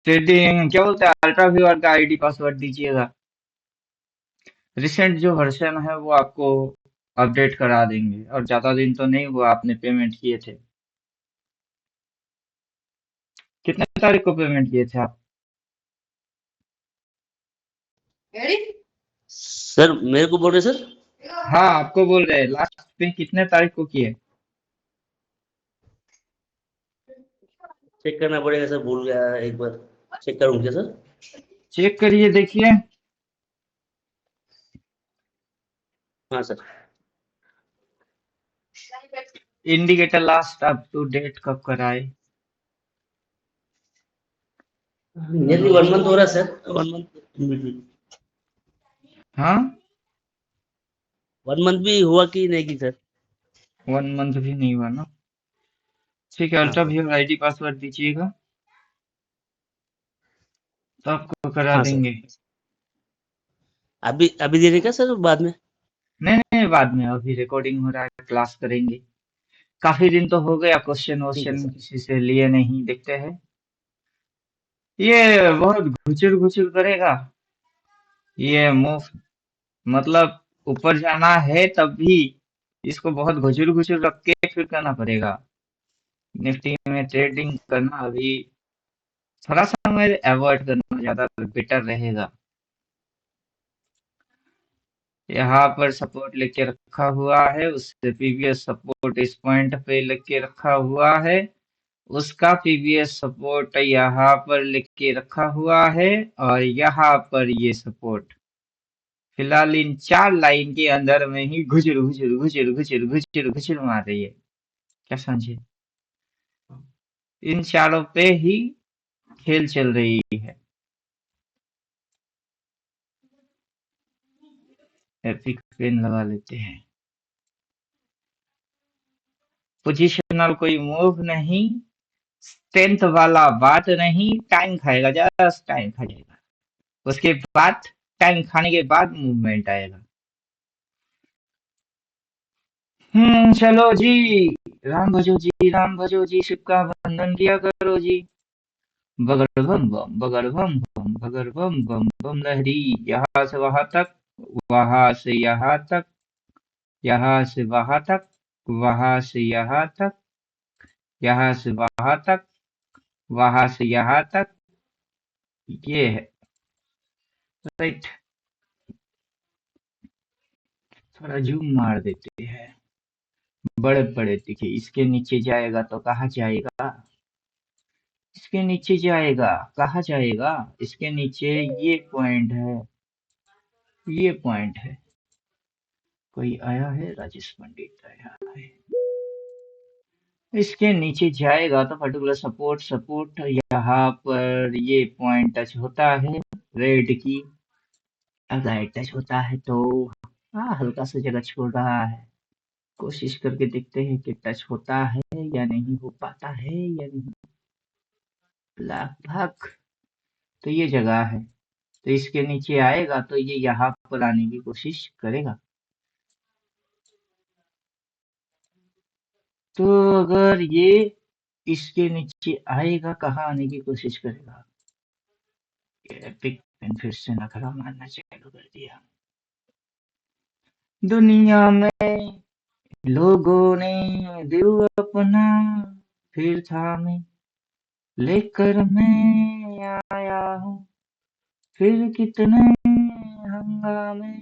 Trading क्या बोलते हैं, अल्ट्रा व्यूअर का आईडी पासवर्ड दीजिएगा। रिसेंट जो वर्जन है वो आपको अपडेट करा देंगे, और ज्यादा दिन तो नहीं हुआ आपने पेमेंट किए थे। कितने तारीख को पेमेंट किए थे आप? सर मेरे को बोल रहे सर। हाँ, आपको बोल रहे हैं, लास्ट पे कितने तारीख को किए? चेक करना पड़ेगा सर, भूल गया एक बार। चेक करूँ क्या सर? चेक करिए, देखिए। हाँ sir. Indicator last up to date कब कराए? नियरली 1 मंथ हो रहा है सर, 1 मंथ। हाँ, 1 मंथ भी हुआ कि नहीं कि सर? 1 मंथ भी नहीं हुआ ना। ठीक है, हाँ ultra sir. Viewer ID password दीजिएगा, तो आपको करा हाँ सर। देंगे। अभी अभी देने का सर, बाद में? नहीं नहीं, बाद में, अभी रिकॉर्डिंग हो रहा है, क्लास करेंगे। काफी दिन तो हो गया, क्वेश्चन ठीक है वोश्चन सर। किसी से लिए नहीं, देखते हैं। ये बहुत घुचुर घुचुर करेगा, ये मूव, मतलब ऊपर जाना है तब भी इसको बहुत घुचुर घुचुर रख के फिर करना पड़ेगा। निफ्टी में ट्रेडिंग करना अभी थोड़ा सा समय अवॉइड करना ज्यादा बेटर रहेगा। यहाँ पर सपोर्ट लेके रखा हुआ है, उससे प्रीवियस सपोर्ट इस पॉइंट पे लेके रखा हुआ है, उसका प्रीवियस सपोर्ट यहाँ पर लेके रखा हुआ है, और यहाँ पर ये सपोर्ट। फिलहाल इन चार लाइन के अंदर में ही घुचुर घुचुर घुचुर घुचुर घुचुर घुचुर मार रही है। क्या समझे? इन चारों पे ही खेल चल रही है। एपिक पेन लगा लेते हैं। पोजिशनल कोई मूव नहीं, स्ट्रेंथ वाला बात नहीं, टाइम खाएगा, जस्ट टाइम खा जाएगा, उसके बाद टाइम खाने के बाद मूवमेंट आएगा। चलो जी, राम भजो जी, शिव का बंधन किया करो जी। बगर बम बम, बगर बम बम, बगर बम बम बम लहरी। यहाँ से वहां तक, वहां से यहाँ तक, यहाँ से वहां तक, वहां से यहाँ तक, यहाँ से वहां तक, वहां से यहाँ तक। ये है राइट। थोड़ा जूम मार देते हैं, बड़े बड़े दिखे। इसके नीचे जाएगा तो कहाँ जाएगा? इसके नीचे जाएगा, कहाँ जाएगा? इसके नीचे ये पॉइंट है, ये पॉइंट है। कोई आया है? राजेश पंडित आया है। इसके नीचे जाएगा तो पर्टिकुलर सपोर्ट, सपोर्ट यहाँ पर ये पॉइंट टच होता है रेड की। अगर टच होता है तो हाँ, हल्का सा जगह छोड़ रहा है। कोशिश करके देखते हैं कि टच होता है या नहीं हो पाता है या नहीं। लगभग तो ये जगह है, तो इसके नीचे आएगा तो ये यहाँ पर आने की कोशिश करेगा। तो अगर ये इसके नीचे आएगा, कहाँ आने की कोशिश करेगा? ये एपिक पेन फिर से नखरा मारना चालू कर दिया। दुनिया में लोगों ने दिल अपना फिर थामे, लेकर मैं आया हूँ फिर कितने हंगामे।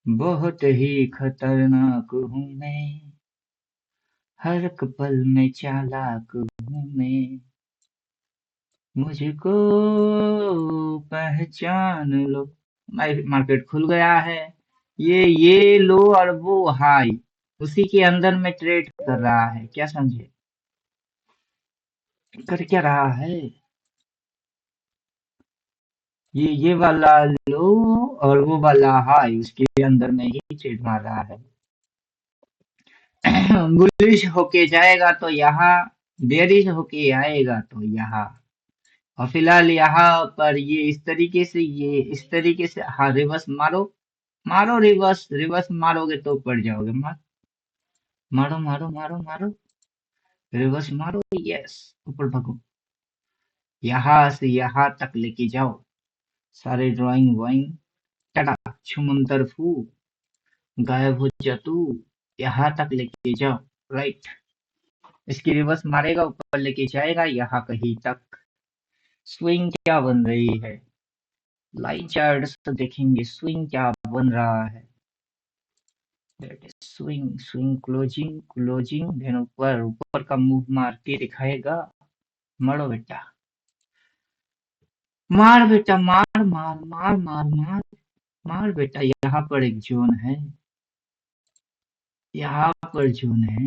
बहुत ही खतरनाक हूँ मैं, हर एक पल में चालाक हूँ मैं, मुझको पहचान लो। मार्केट खुल गया है, ये लो और वो हाई, उसी के अंदर में ट्रेड कर रहा है। क्या समझे? कर क्या रहा है? ये वाला लो और वो वाला हाई, उसके अंदर में ही ट्रेड मार रहा है। बुलिश होके जाएगा तो यहाँ, बेरिश होके आएगा तो यहाँ। और फिलहाल यहाँ पर ये इस तरीके से, ये इस तरीके से, हाँ रिवर्स मारो, मारो रिवर्स, रिवर्स मारोगे तो पड़ जाओगे। मारो मारो मारो मारो, रिवर्स मारो, यस, ऊपर भगो। यहाँ से यहाँ तक लेके जाओ, सारे ड्राइंग वाइंग टटा छुमंतर फू, गायब हो जा तू, यहाँ तक लेके जाओ। राइट। इसकी रिवर्स मारेगा, ऊपर लेके जाएगा यहाँ कहीं तक। स्विंग क्या बन रही है, लाइन चार्ट से देखेंगे स्विंग क्या बन रहा है। That is swing, swing closing closing, then ऊपर ऊपर का मूव मार के दिखाएगा। मारो बेटा, मार बेटा, मार मार मार मार मार मार बेटा। यहाँ पर एक जोन है, यहाँ पर जोन है।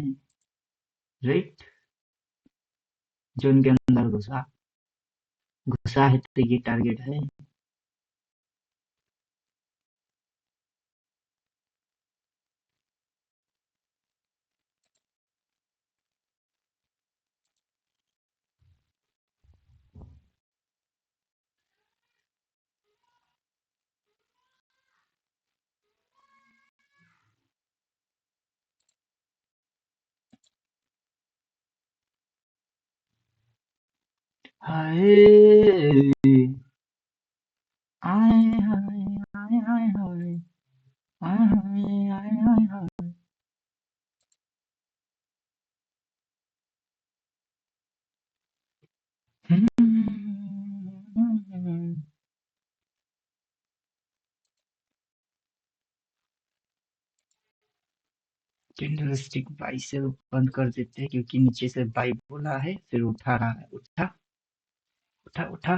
राइट। जोन के अंदर घुसा, घुसा है तो ये टारगेट है। हाय आए हाय आए हाय हाय आए हाय आए हाय हाय। कैंडलस्टिक बाई से बंद कर देते हैं क्योंकि नीचे से बाई बोला है, फिर उठा रहा है। उठा उठा उठा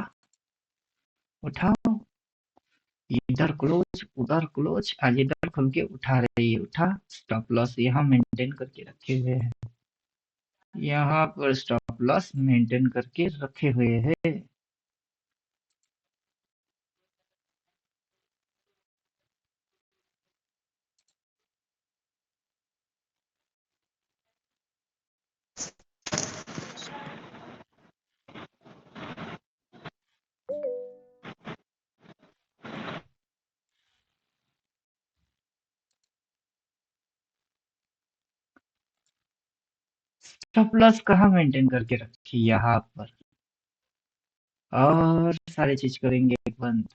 उठाओ, इधर क्लोज उधर क्लोज, आज इधर खुल के उठा रही है। उठा, स्टॉप लॉस यहाँ मेंटेन करके रखे हुए हैं, यहाँ पर स्टॉप लॉस मेंटेन करके रखे हुए हैं। स्टॉप लॉस कहाँ मेंटेन करके रखी, यहाँ पर। और सारे चीज करेंगे बंद।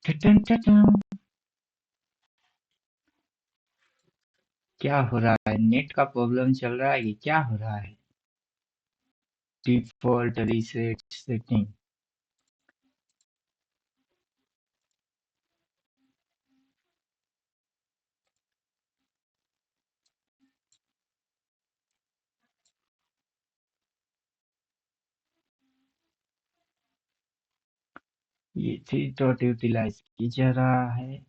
टटन टटन। क्या हो रहा है, नेट का प्रॉब्लम चल रहा है, ये क्या हो रहा है। Default reset setting. ये थ्री डॉट यूटिलाइज की जा रहा है।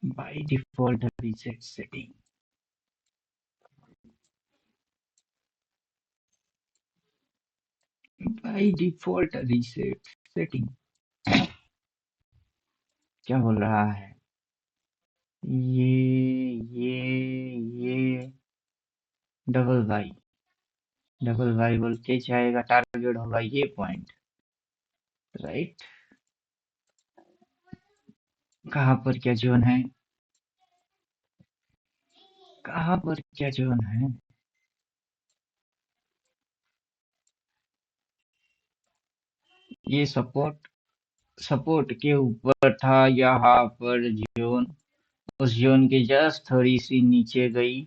By default reset setting, by default reset setting. क्या बोल रहा है ये डबल बाई, डबल बाई बोल के जाएगा, टारगेट होगा ये पॉइंट। राइट। कहाँ पर क्या जोन है, कहाँ पर क्या जोन है? ये सपोर्ट सपोर्ट के ऊपर था, यहाँ पर जोन, उस जोन के जस्ट थोड़ी सी नीचे गई,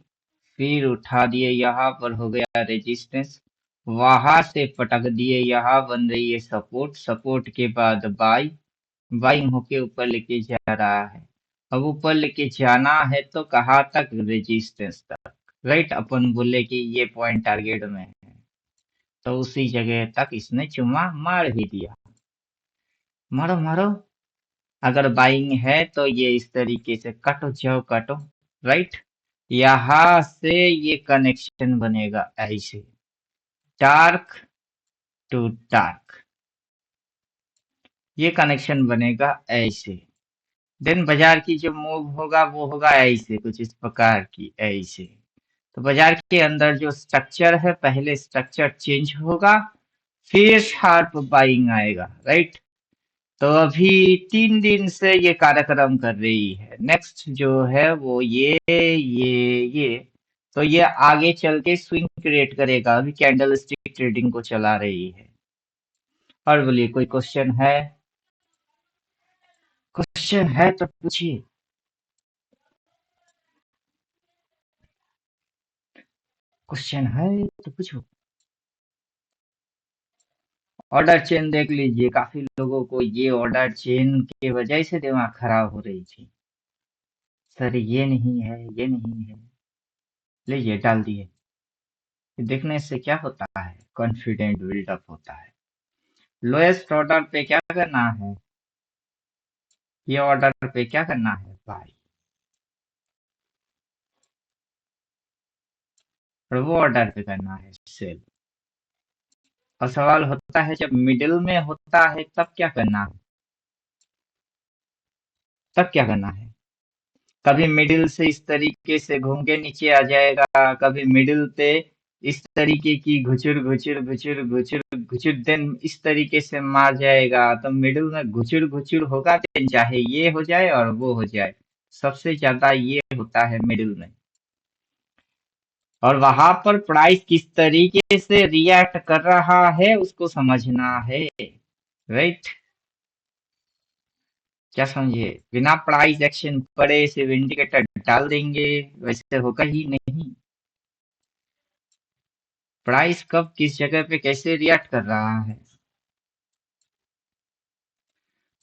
फिर उठा दिए, यहाँ पर हो गया रेजिस्टेंस, वहां से पटक दिए, यहाँ बन रही है सपोर्ट, सपोर्ट के बाद बाई, बाइंग होके ऊपर लेके जा रहा है। अब ऊपर लेके जाना है तो कहाँ तक? रेजिस्टेंस तक, राइट। अपन बोले कि ये पॉइंट टारगेट में है, तो उसी जगह तक इसने चुम्मा मार भी दिया। मारो मारो। अगर बाइंग है तो ये इस तरीके से कटो जाओ कटो, राइट। यहां से ये कनेक्शन बनेगा ऐसे, डार्क टू डार्क, ये कनेक्शन बनेगा ऐसे। देन बाजार की जो मूव होगा वो होगा ऐसे, कुछ इस प्रकार की ऐसे। तो बाजार के अंदर जो स्ट्रक्चर है, पहले स्ट्रक्चर चेंज होगा, फिर शार्प बाइंग आएगा, राइट। तो अभी 3 दिन से ये कार्यक्रम कर रही है। नेक्स्ट जो है वो ये, तो ये आगे चल के स्विंग क्रिएट करेगा। अभी कैंडल स्टिक ट्रेडिंग को चला रही है। और बोलिए, कोई क्वेश्चन है? क्वेश्चन है तो पूछिए। क्वेश्चन है तो पूछो। ऑर्डर चेन देख लीजिए, काफी लोगों को ये ऑर्डर चेन की वजह से दिमाग खराब हो रही थी। सर ये नहीं है, ये नहीं है, लीजिए डाल दिए। देखने से क्या होता है? कॉन्फिडेंट बिल्डअप होता है। लोएस्ट ऑर्डर पे क्या करना है? ये ऑर्डर पे क्या करना है? बाय। और वो ऑर्डर पे करना है सेल। और सवाल होता है, जब मिडिल में होता है तब क्या करना है? तब क्या करना है? कभी मिडिल से इस तरीके से घूम के नीचे आ जाएगा, कभी मिडिल पे इस तरीके की घुचुर घुचुर घुचुर घुचुर घुचुर, देन इस तरीके से मार जाएगा। तो मिडिल में घुचुर घुचुर होगा, देन चाहे ये हो जाए और वो हो जाए, सबसे ज्यादा ये होता है मिडिल में। और वहां पर प्राइस किस तरीके से रिएक्ट कर रहा है उसको समझना है, राइट। क्या समझे? बिना प्राइस एक्शन पड़े सिर्फ इंडिकेटर डाल देंगे, वैसे होगा ही नहीं। प्राइस कब किस जगह पे कैसे रिएक्ट कर रहा है,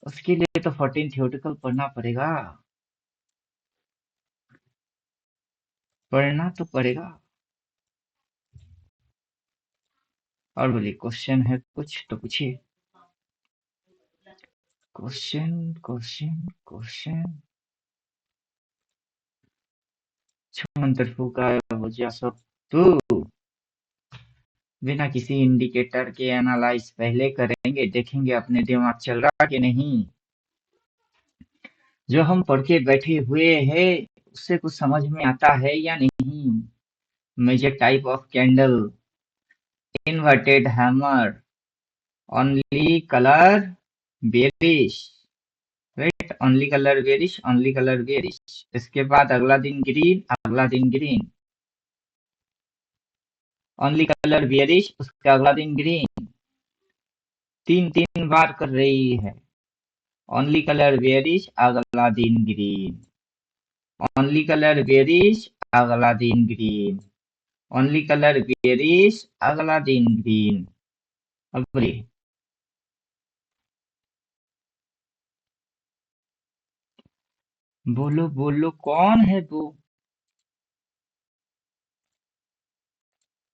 उसके लिए तो 14 थ्योरेटिकल पढ़ना पड़ेगा, पढ़ना तो पड़ेगा। और बोलिए, क्वेश्चन है कुछ तो पूछिए। Question question question. मंत्र फूका हो जा सब तू। बिना किसी इंडिकेटर के एनालाइज पहले करेंगे, देखेंगे अपने दिमाग चल रहा कि नहीं। जो हम पढ़ के बैठे हुए हैं उससे कुछ समझ में आता है या नहीं? Major type of candle, inverted hammer, only colour bearish, right. Only colour bearish, only colour bearish. इसके बाद अगला दिन ग्रीन, अगला दिन ग्रीन, ओनली कलर बेरिश, उसका अगला दिन ग्रीन। 3 बार कर रही है। ओनली कलर बेरिश, अगला दिन ग्रीन, ओनली कलर बेरिश, अगला दिन ग्रीन, ओनली कलर बेरिश, अगला दिन ग्रीन। अब बोलिए, बोलो बोलो, कौन है वो?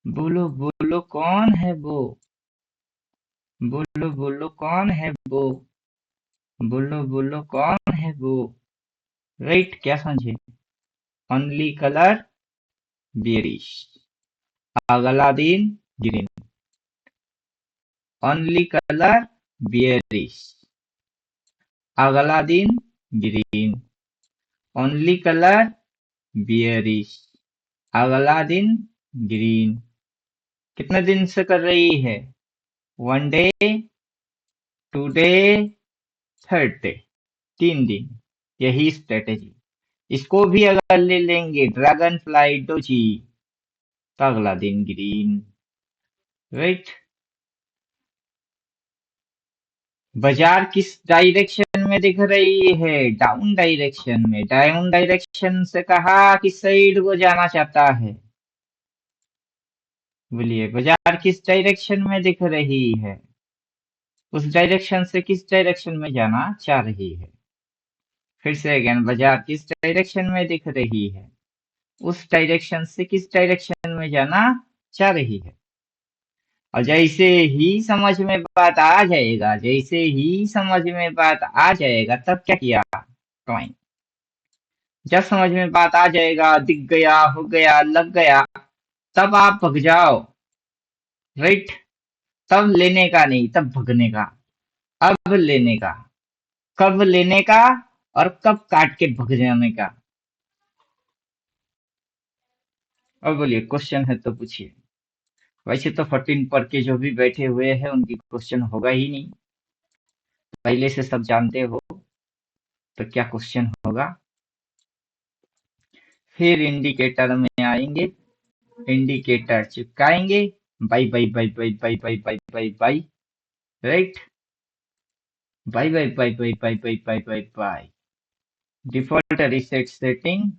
बोलो बोलो, कौन है वो? बोलो बोलो, कौन है वो? बोलो बोलो, कौन है वो? राइट, क्या समझे? ओनली कलर बेरिश, अगला दिन ग्रीन, ओनली कलर बेरिश, अगला दिन ग्रीन, ओनली कलर बेरिश, अगला दिन ग्रीन। कितने दिन से कर रही है? 1 डे, 2 डे, 3rd डे, 3 दिन। यही स्ट्रेटेजी। इसको भी अगर ले लेंगे ड्रैगन फ्लाई डोजी तो अगला दिन ग्रीन, राइट। बाजार किस डायरेक्शन में दिख रही है? डाउन डायरेक्शन में। डाउन डायरेक्शन से कहा किस साइड को जाना चाहता है? बोलिए बाजार किस डायरेक्शन में दिख रही है? उस डायरेक्शन से किस डायरेक्शन में जाना चाह रही है? फिर से अगेन, बाजार किस डायरेक्शन में दिख रही है? उस डायरेक्शन से किस डायरेक्शन में जाना चाह रही है? और जैसे ही समझ में बात आ जाएगा, जैसे ही समझ में बात आ जाएगा, तब क्या किया? कमाई। जब समझ में बात आ जाएगा, दिख गया, हो गया, लग गया, तब आप भग जाओ, राइट। तब लेने का नहीं, तब भगने का। अब लेने का। कब लेने का और कब काट के भग जाने का। अब बोलिए, क्वेश्चन है तो पूछिए। वैसे तो 14 पर के जो भी बैठे हुए हैं उनकी क्वेश्चन होगा ही नहीं, पहले से सब जानते हो, तो क्या क्वेश्चन होगा? फिर इंडिकेटर में आएंगे, इंडिकेटर चिपकाएंगे, buy buy buy buy buy buy buy buy buy, right. Buy buy buy buy buy buy buy buy buy. Default reset setting,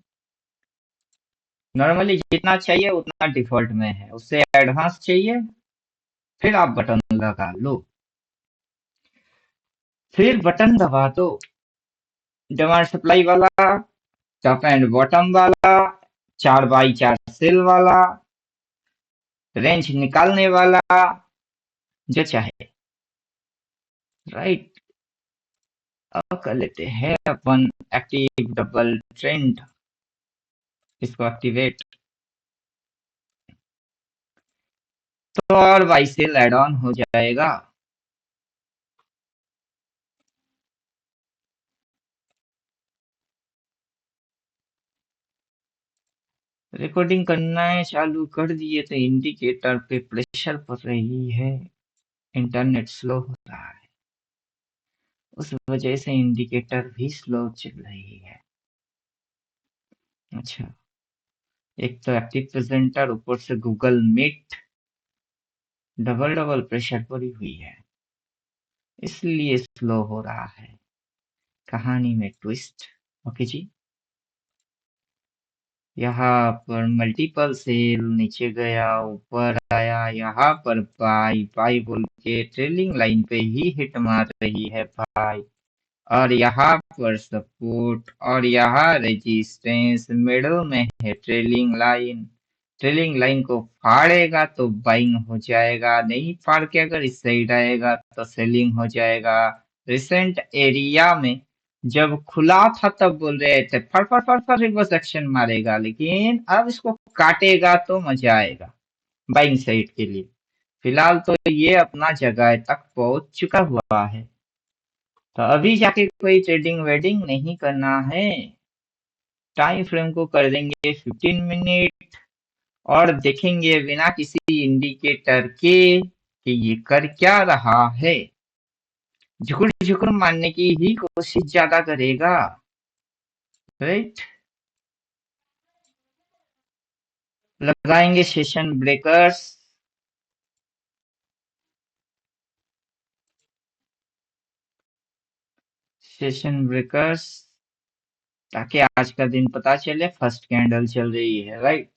normally जितना चाहिए उतना डिफॉल्ट में है, उससे एडवांस चाहिए फिर आप बटन लगा लो, फिर बटन दबा दो। डिमांड सप्लाई वाला, टॉप एंड बॉटम वाला, 4x4 सेल वाला, रेंज निकालने वाला, जो चाहे, राइट। अब कर लेते हैं अपन एक्टिव डबल ट्रेंड, इसको एक्टिवेट, तो और बाई सेल एड ऑन हो जाएगा। रिकॉर्डिंग करना है चालू कर दिए तो इंडिकेटर पे प्रेशर पड़ रही है, इंटरनेट स्लो हो रहा है, उस वजह से इंडिकेटर भी स्लो चल रही है। अच्छा, एक तो एक्टिव प्रेजेंटर, ऊपर से Google Meet, double double pressure पड़ी हुई है, इसलिए स्लो हो रहा है। कहानी में ट्विस्ट। ओके जी, यहाँ पर मल्टीपल सेल, नीचे गया, ऊपर आया, यहाँ पर बाई बाई बोल के ट्रेलिंग लाइन पे ही हिट मार रही है बाई, और यहाँ पर सपोर्ट, और यहाँ रेजिस्टेंस, मिडल में है ट्रेलिंग लाइन। ट्रेलिंग लाइन को फाड़ेगा तो बाइंग हो जाएगा, नहीं फाड़ के अगर इस साइड आएगा तो सेलिंग हो जाएगा। रिसेंट एरिया में जब खुला था तब बोल रहे थे फड़ फड़ फड़ फड़ रिवर्स एक्शन मारेगा, लेकिन अब इसको काटेगा तो मजा आएगा बाइंग साइड के लिए। फिलहाल तो ये अपना जगह तक पहुंच चुका हुआ है, तो अभी जाके कोई ट्रेडिंग वेडिंग नहीं करना है। टाइम फ्रेम को कर देंगे 15 मिनट, और देखेंगे बिना किसी इंडिकेटर के कि ये कर क्या रहा है। झुकुर झुकुर मारने की ही कोशिश ज्यादा करेगा, राइट। लगाएंगे सेशन ब्रेकर्स, सेशन ब्रेकर्स, ताकि आज का दिन पता चले। फर्स्ट कैंडल चल रही है, राइट।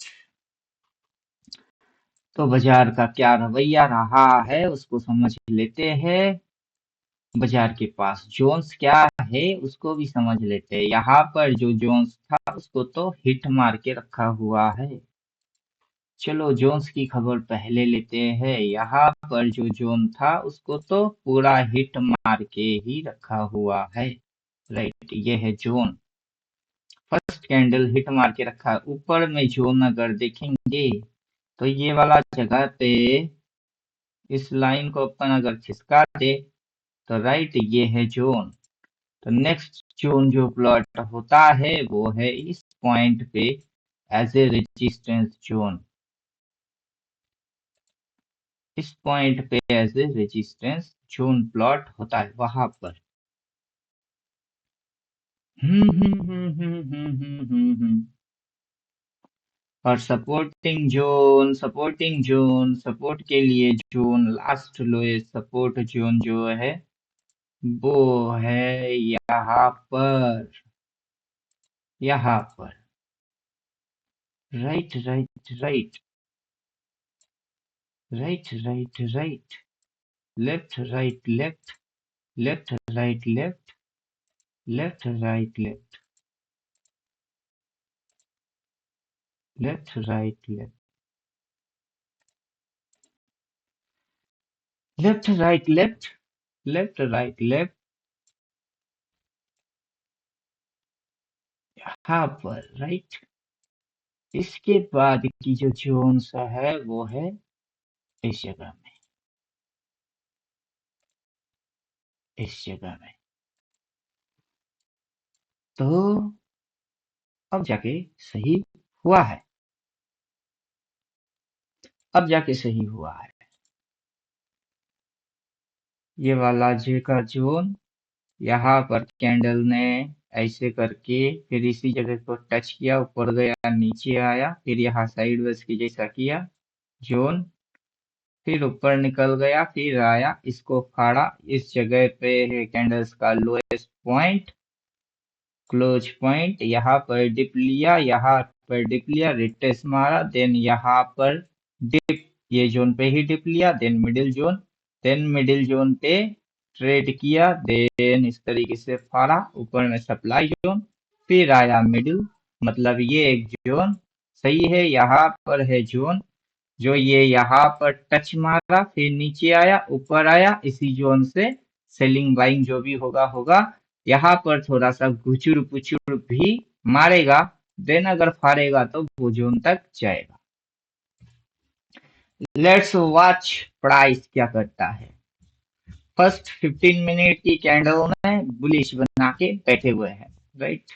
तो बाजार का क्या रवैया रहा है उसको समझ लेते हैं। बाजार के पास जोन्स क्या है उसको भी समझ लेते हैं। यहाँ पर जो जोन्स था उसको तो हिट मार के रखा हुआ है। चलो जोन्स की खबर पहले लेते हैं। यहाँ पर जो जोन था उसको तो पूरा हिट मार के ही रखा हुआ है, राइट। ये है जोन, फर्स्ट कैंडल हिट मार के रखा है। ऊपर में जोन अगर देखेंगे तो ये वाला जगह पे इस लाइन को अपन अगर खिसका दे तो राइट ये है जोन। तो नेक्स्ट जोन जो प्लॉट होता है वो है इस पॉइंट पे एज ए रेजिस्टेंस जोन, इस पॉइंट पे as a resistance zone plot होता है वहां पर। और सपोर्टिंग जोन सपोर्ट के लिए zone last lowest support zone जो है वो है यहाँ पर right right right right right right left right left left right left left right left left right left left right left left right left यहाँ पर राइट। इसके बाद की जो जोन सा है वो है इस जगह में, इस जगह में। तो अब जाके सही हुआ है, अब जाके सही हुआ है। ये वाला जे का जोन यहाँ पर कैंडल ने ऐसे करके फिर इसी जगह को टच किया, ऊपर गया नीचे आया, फिर यहाँ साइडवेज की जैसा किया जोन, फिर ऊपर निकल गया, फिर आया, इसको फाड़ा, इस जगह पे है कैंडल्स का लोएस्ट पॉइंट, क्लोज पॉइंट, यहाँ पर डिप लिया, यहाँ पर डिप लिया, रिट्रेस मारा, देन यहाँ पर डिप, ये जोन पे ही डिप लिया, देन मिडिल जोन पे ट्रेड किया, देन इस तरीके से फाड़ा, ऊपर में सप्लाई जोन, फिर आया मिडिल, मतलब ये एक जोन सही है। यहाँ पर है जोन जो ये यहाँ पर टच मारा, फिर नीचे आया, ऊपर आया, इसी जोन से सेलिंग बाइंग जो भी होगा होगा, यहाँ पर थोड़ा सा घुचुर पुचुर भी मारेगा, देन अगर फाड़ेगा तो वो जोन तक जाएगा। लेट्स वॉच प्राइस क्या करता है। फर्स्ट 15 मिनट की कैंडल में बुलिश बना के बैठे हुए हैं, राइट।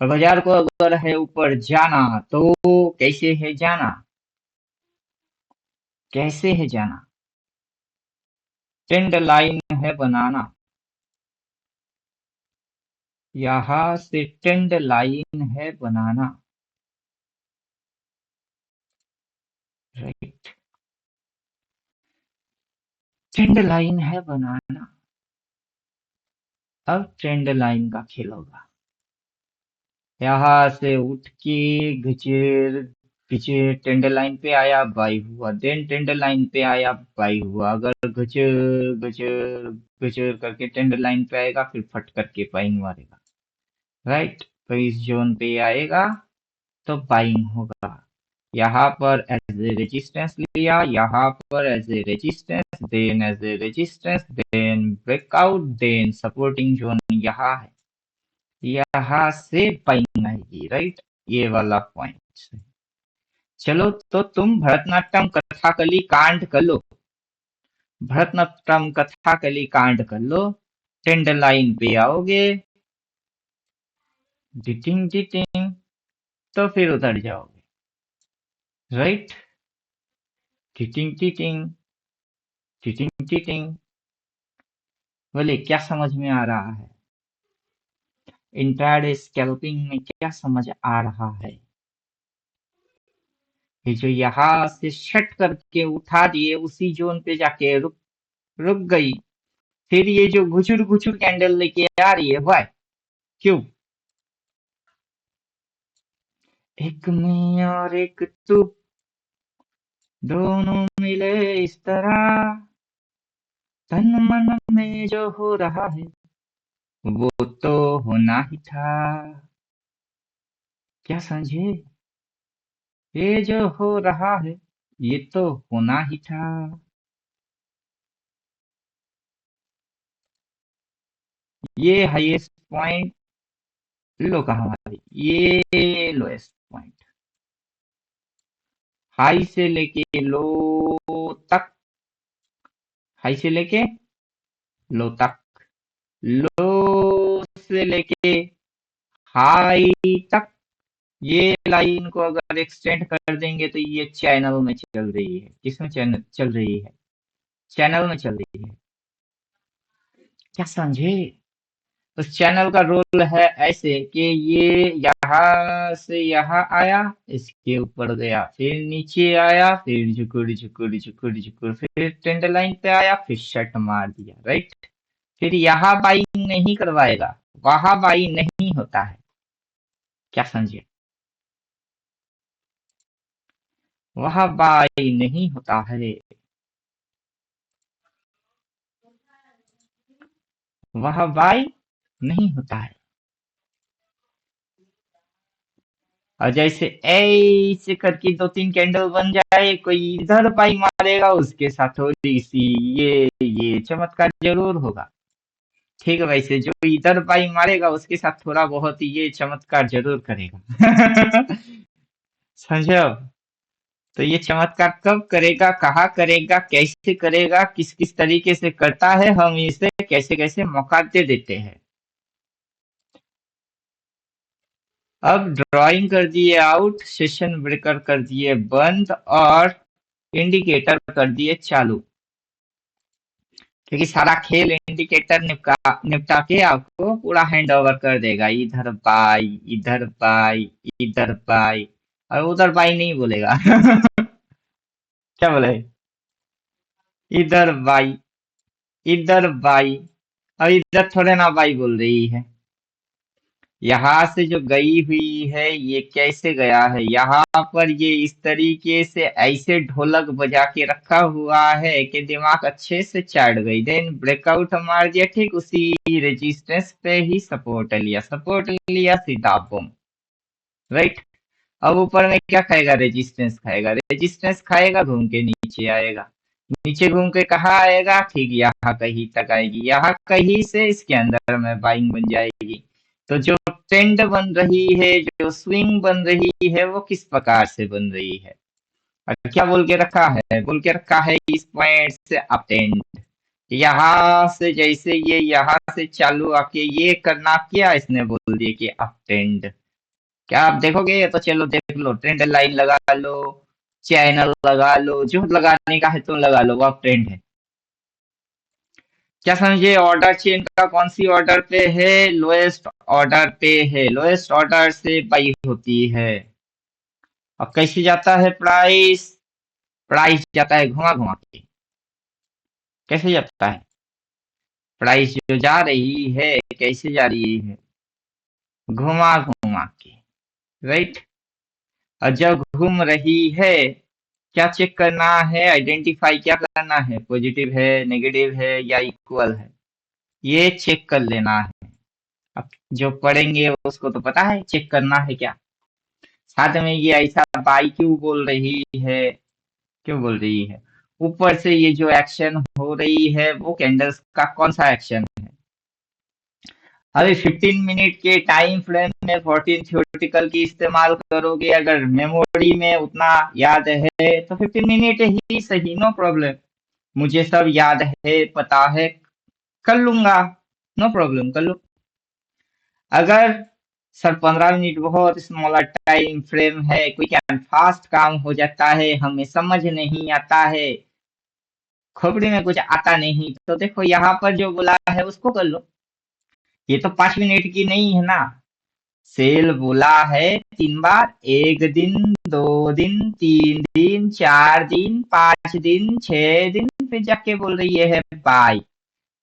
और बाजार को अगर है ऊपर जाना तो कैसे है जाना, कैसे है जाना, ट्रेंड लाइन है बनाना, यहाँ से ट्रेंड लाइन है बनाना, राइट, ट्रेंड लाइन है बनाना। अब ट्रेंड लाइन का खेल होगा, यहाँ से उठ के घिचेर घिचेर ट्रेंड लाइन पे आया, बाई हुआ, देन ट्रेंड लाइन पे आया, बाई हुआ, अगर घिचेर घिचेर घिचेर करके ट्रेंड लाइन पे आएगा, फिर फट करके बाइंग मारेगा, राइट। तो इस जोन पे आएगा तो बाइंग होगा, यहाँ पर एज ए रेजिस्टेंस लिया, यहाँ पर as a resistance, then as a resistance, then breakout, then supporting zone यहाँ है, यहाँ से बाइंग आएगी, राइट, ये वाला पॉइंट। चलो तो तुम भरतनाट्यम कथाकली कांड कर लो, भरतनाट्यम कथाकली कांड कर लो, ट्रेंड लाइन पे आओगे, डिटिंग डिटिंग, तो फिर उतर जाओगे, राइट, डिटिंग डिटिंग डिटिंग डिटिंग। बोले क्या समझ में आ रहा है, इंट्राडे स्कैल्पिंग में क्या समझ आ रहा है। ये जो यहाँ से शट करके उठा दिए उसी जोन पे जाके रुक रुक गई, फिर ये जो घुचुर घुचुर कैंडल लेके आ रही है, वाई, क्यों। एक मैं और एक तू दोनों मिले इस तरह, तन मन में जो हो रहा है वो तो होना ही था, क्या समझे, ये जो हो रहा है ये तो होना ही था। ये हाईएस्ट पॉइंट लो कहा हमारी, ये लोएस्ट पॉइंट, हाई से लेके लो तक, हाई से लेके लो तक, लो से लेके हाई तक, ये लाइन को अगर एक्सटेंड कर देंगे तो ये चैनल में चल रही है, किसमें चैनल चल रही है, चैनल में चल रही है, क्या समझे। उस चैनल का रोल है ऐसे कि ये यहाँ से यहाँ आया, इसके ऊपर गया, फिर नीचे आया, फिर झुकुर झुकुर झुकुर झुकुर, फिर ट्रेंड लाइन पे आया, फिर शट मार दिया, राइट। फिर यहाँ बाइंग नहीं करवाएगा, वहां बाइंग नहीं होता है, क्या समझे, वहां बाइंग नहीं होता है, वहां बाई नहीं होता है। और जैसे ऐसे करके दो तीन कैंडल बन जाए, कोई इधर बाई मारेगा, उसके साथ थोड़ी सी ये चमत्कार जरूर होगा। ठीक है, वैसे जो इधर बाई मारेगा उसके साथ थोड़ा बहुत ये चमत्कार जरूर करेगा। समझे अब? तो ये चमत्कार कब करेगा, कहाँ करेगा, कैसे करेगा, किस किस तरीके से करता है, हम इसे कैसे कैसे मौका दे देते हैं। अब ड्राइंग कर दिए आउट, सेशन ब्रेकर कर दिए बंद, और इंडिकेटर कर दिए चालू, क्योंकि सारा खेल इंडिकेटर निपटा के आपको पूरा हैंड ओवर कर देगा। इधर बाई, इधर बाई, इधर बाई, और उधर बाई नहीं बोलेगा। क्या बोले, इधर बाई, इधर बाई, और इधर थोड़े ना बाई बोल रही है। यहाँ से जो गई हुई है ये कैसे गया है, यहाँ पर ये इस तरीके से ऐसे ढोलक बजा के रखा हुआ है कि दिमाग अच्छे से चढ़ गई, देन ब्रेकआउट मार दिया, ठीक उसी रेजिस्टेंस पे ही सपोर्ट लिया सीधा बम, राइट। अब ऊपर में क्या खाएगा, रेजिस्टेंस खाएगा, रेजिस्टेंस खाएगा, घूम के नीचे आएगा, नीचे घूम के कहाँ आएगा, ठीक यहाँ कहीं तक आएगी, यहाँ कहीं से इसके अंदर में बाइंग बन जाएगी। तो जो ट्रेंड बन रही है, जो स्विंग बन रही है, वो किस प्रकार से बन रही है, और क्या बोल के रखा है, बोल के रखा है इस पॉइंट से अप ट्रेंड, यहाँ से जैसे ये यहाँ से चालू आके ये करना, क्या इसने बोल दिया कि अप ट्रेंड। क्या आप देखोगे, तो चलो देख लो, ट्रेंड लाइन लगा लो, चैनल लगा लो, जो लगाने का है तुम लगा लो, वो अब ट्रेंड है। क्या समझे, ऑर्डर चेन का कौन सी ऑर्डर पे है, लोएस्ट ऑर्डर पे है, लोएस्ट ऑर्डर से बाई होती है। अब कैसे जाता है प्राइस, प्राइस जाता है घुमा घुमा के, कैसे जाता है प्राइस, जो जा रही है कैसे जा रही है, घुमा घुमा के, राइट। और जब घूम रही है, क्या चेक करना है, आइडेंटिफाई क्या करना है, पॉजिटिव है, नेगेटिव है, या इक्वल है, ये चेक कर लेना है। अब जो पढ़ेंगे उसको तो पता है चेक करना है क्या। साथ में ये ऐसा बाई क्यों बोल रही है, क्यों बोल रही है, ऊपर से ये जो एक्शन हो रही है वो कैंडल्स का कौन सा एक्शन है। अभी 15 मिनट के टाइम फ्रेम में 14 थ्योरेटिकल की इस्तेमाल करोगे, अगर मेमोरी में उतना याद है तो 15 मिनट ही सही, नो प्रॉब्लम, मुझे सब याद है, पता है, कर लूंगा, नो प्रॉब्लम, कर लो। अगर सर 15 मिनट बहुत स्मॉलर टाइम फ्रेम है, कोई क्या फास्ट काम हो जाता है, हमें समझ नहीं आता है, खोपड़ी में कुछ आता नहीं, तो देखो यहाँ पर जो बोला है उसको कर लो। ये तो 5 मिनट की नहीं है ना, सेल बोला है 3 बार, 1 दिन, 2 दिन, 3 दिन, 4 दिन, 5 दिन, 6 दिन, फिर जाके बोल रही है बाय।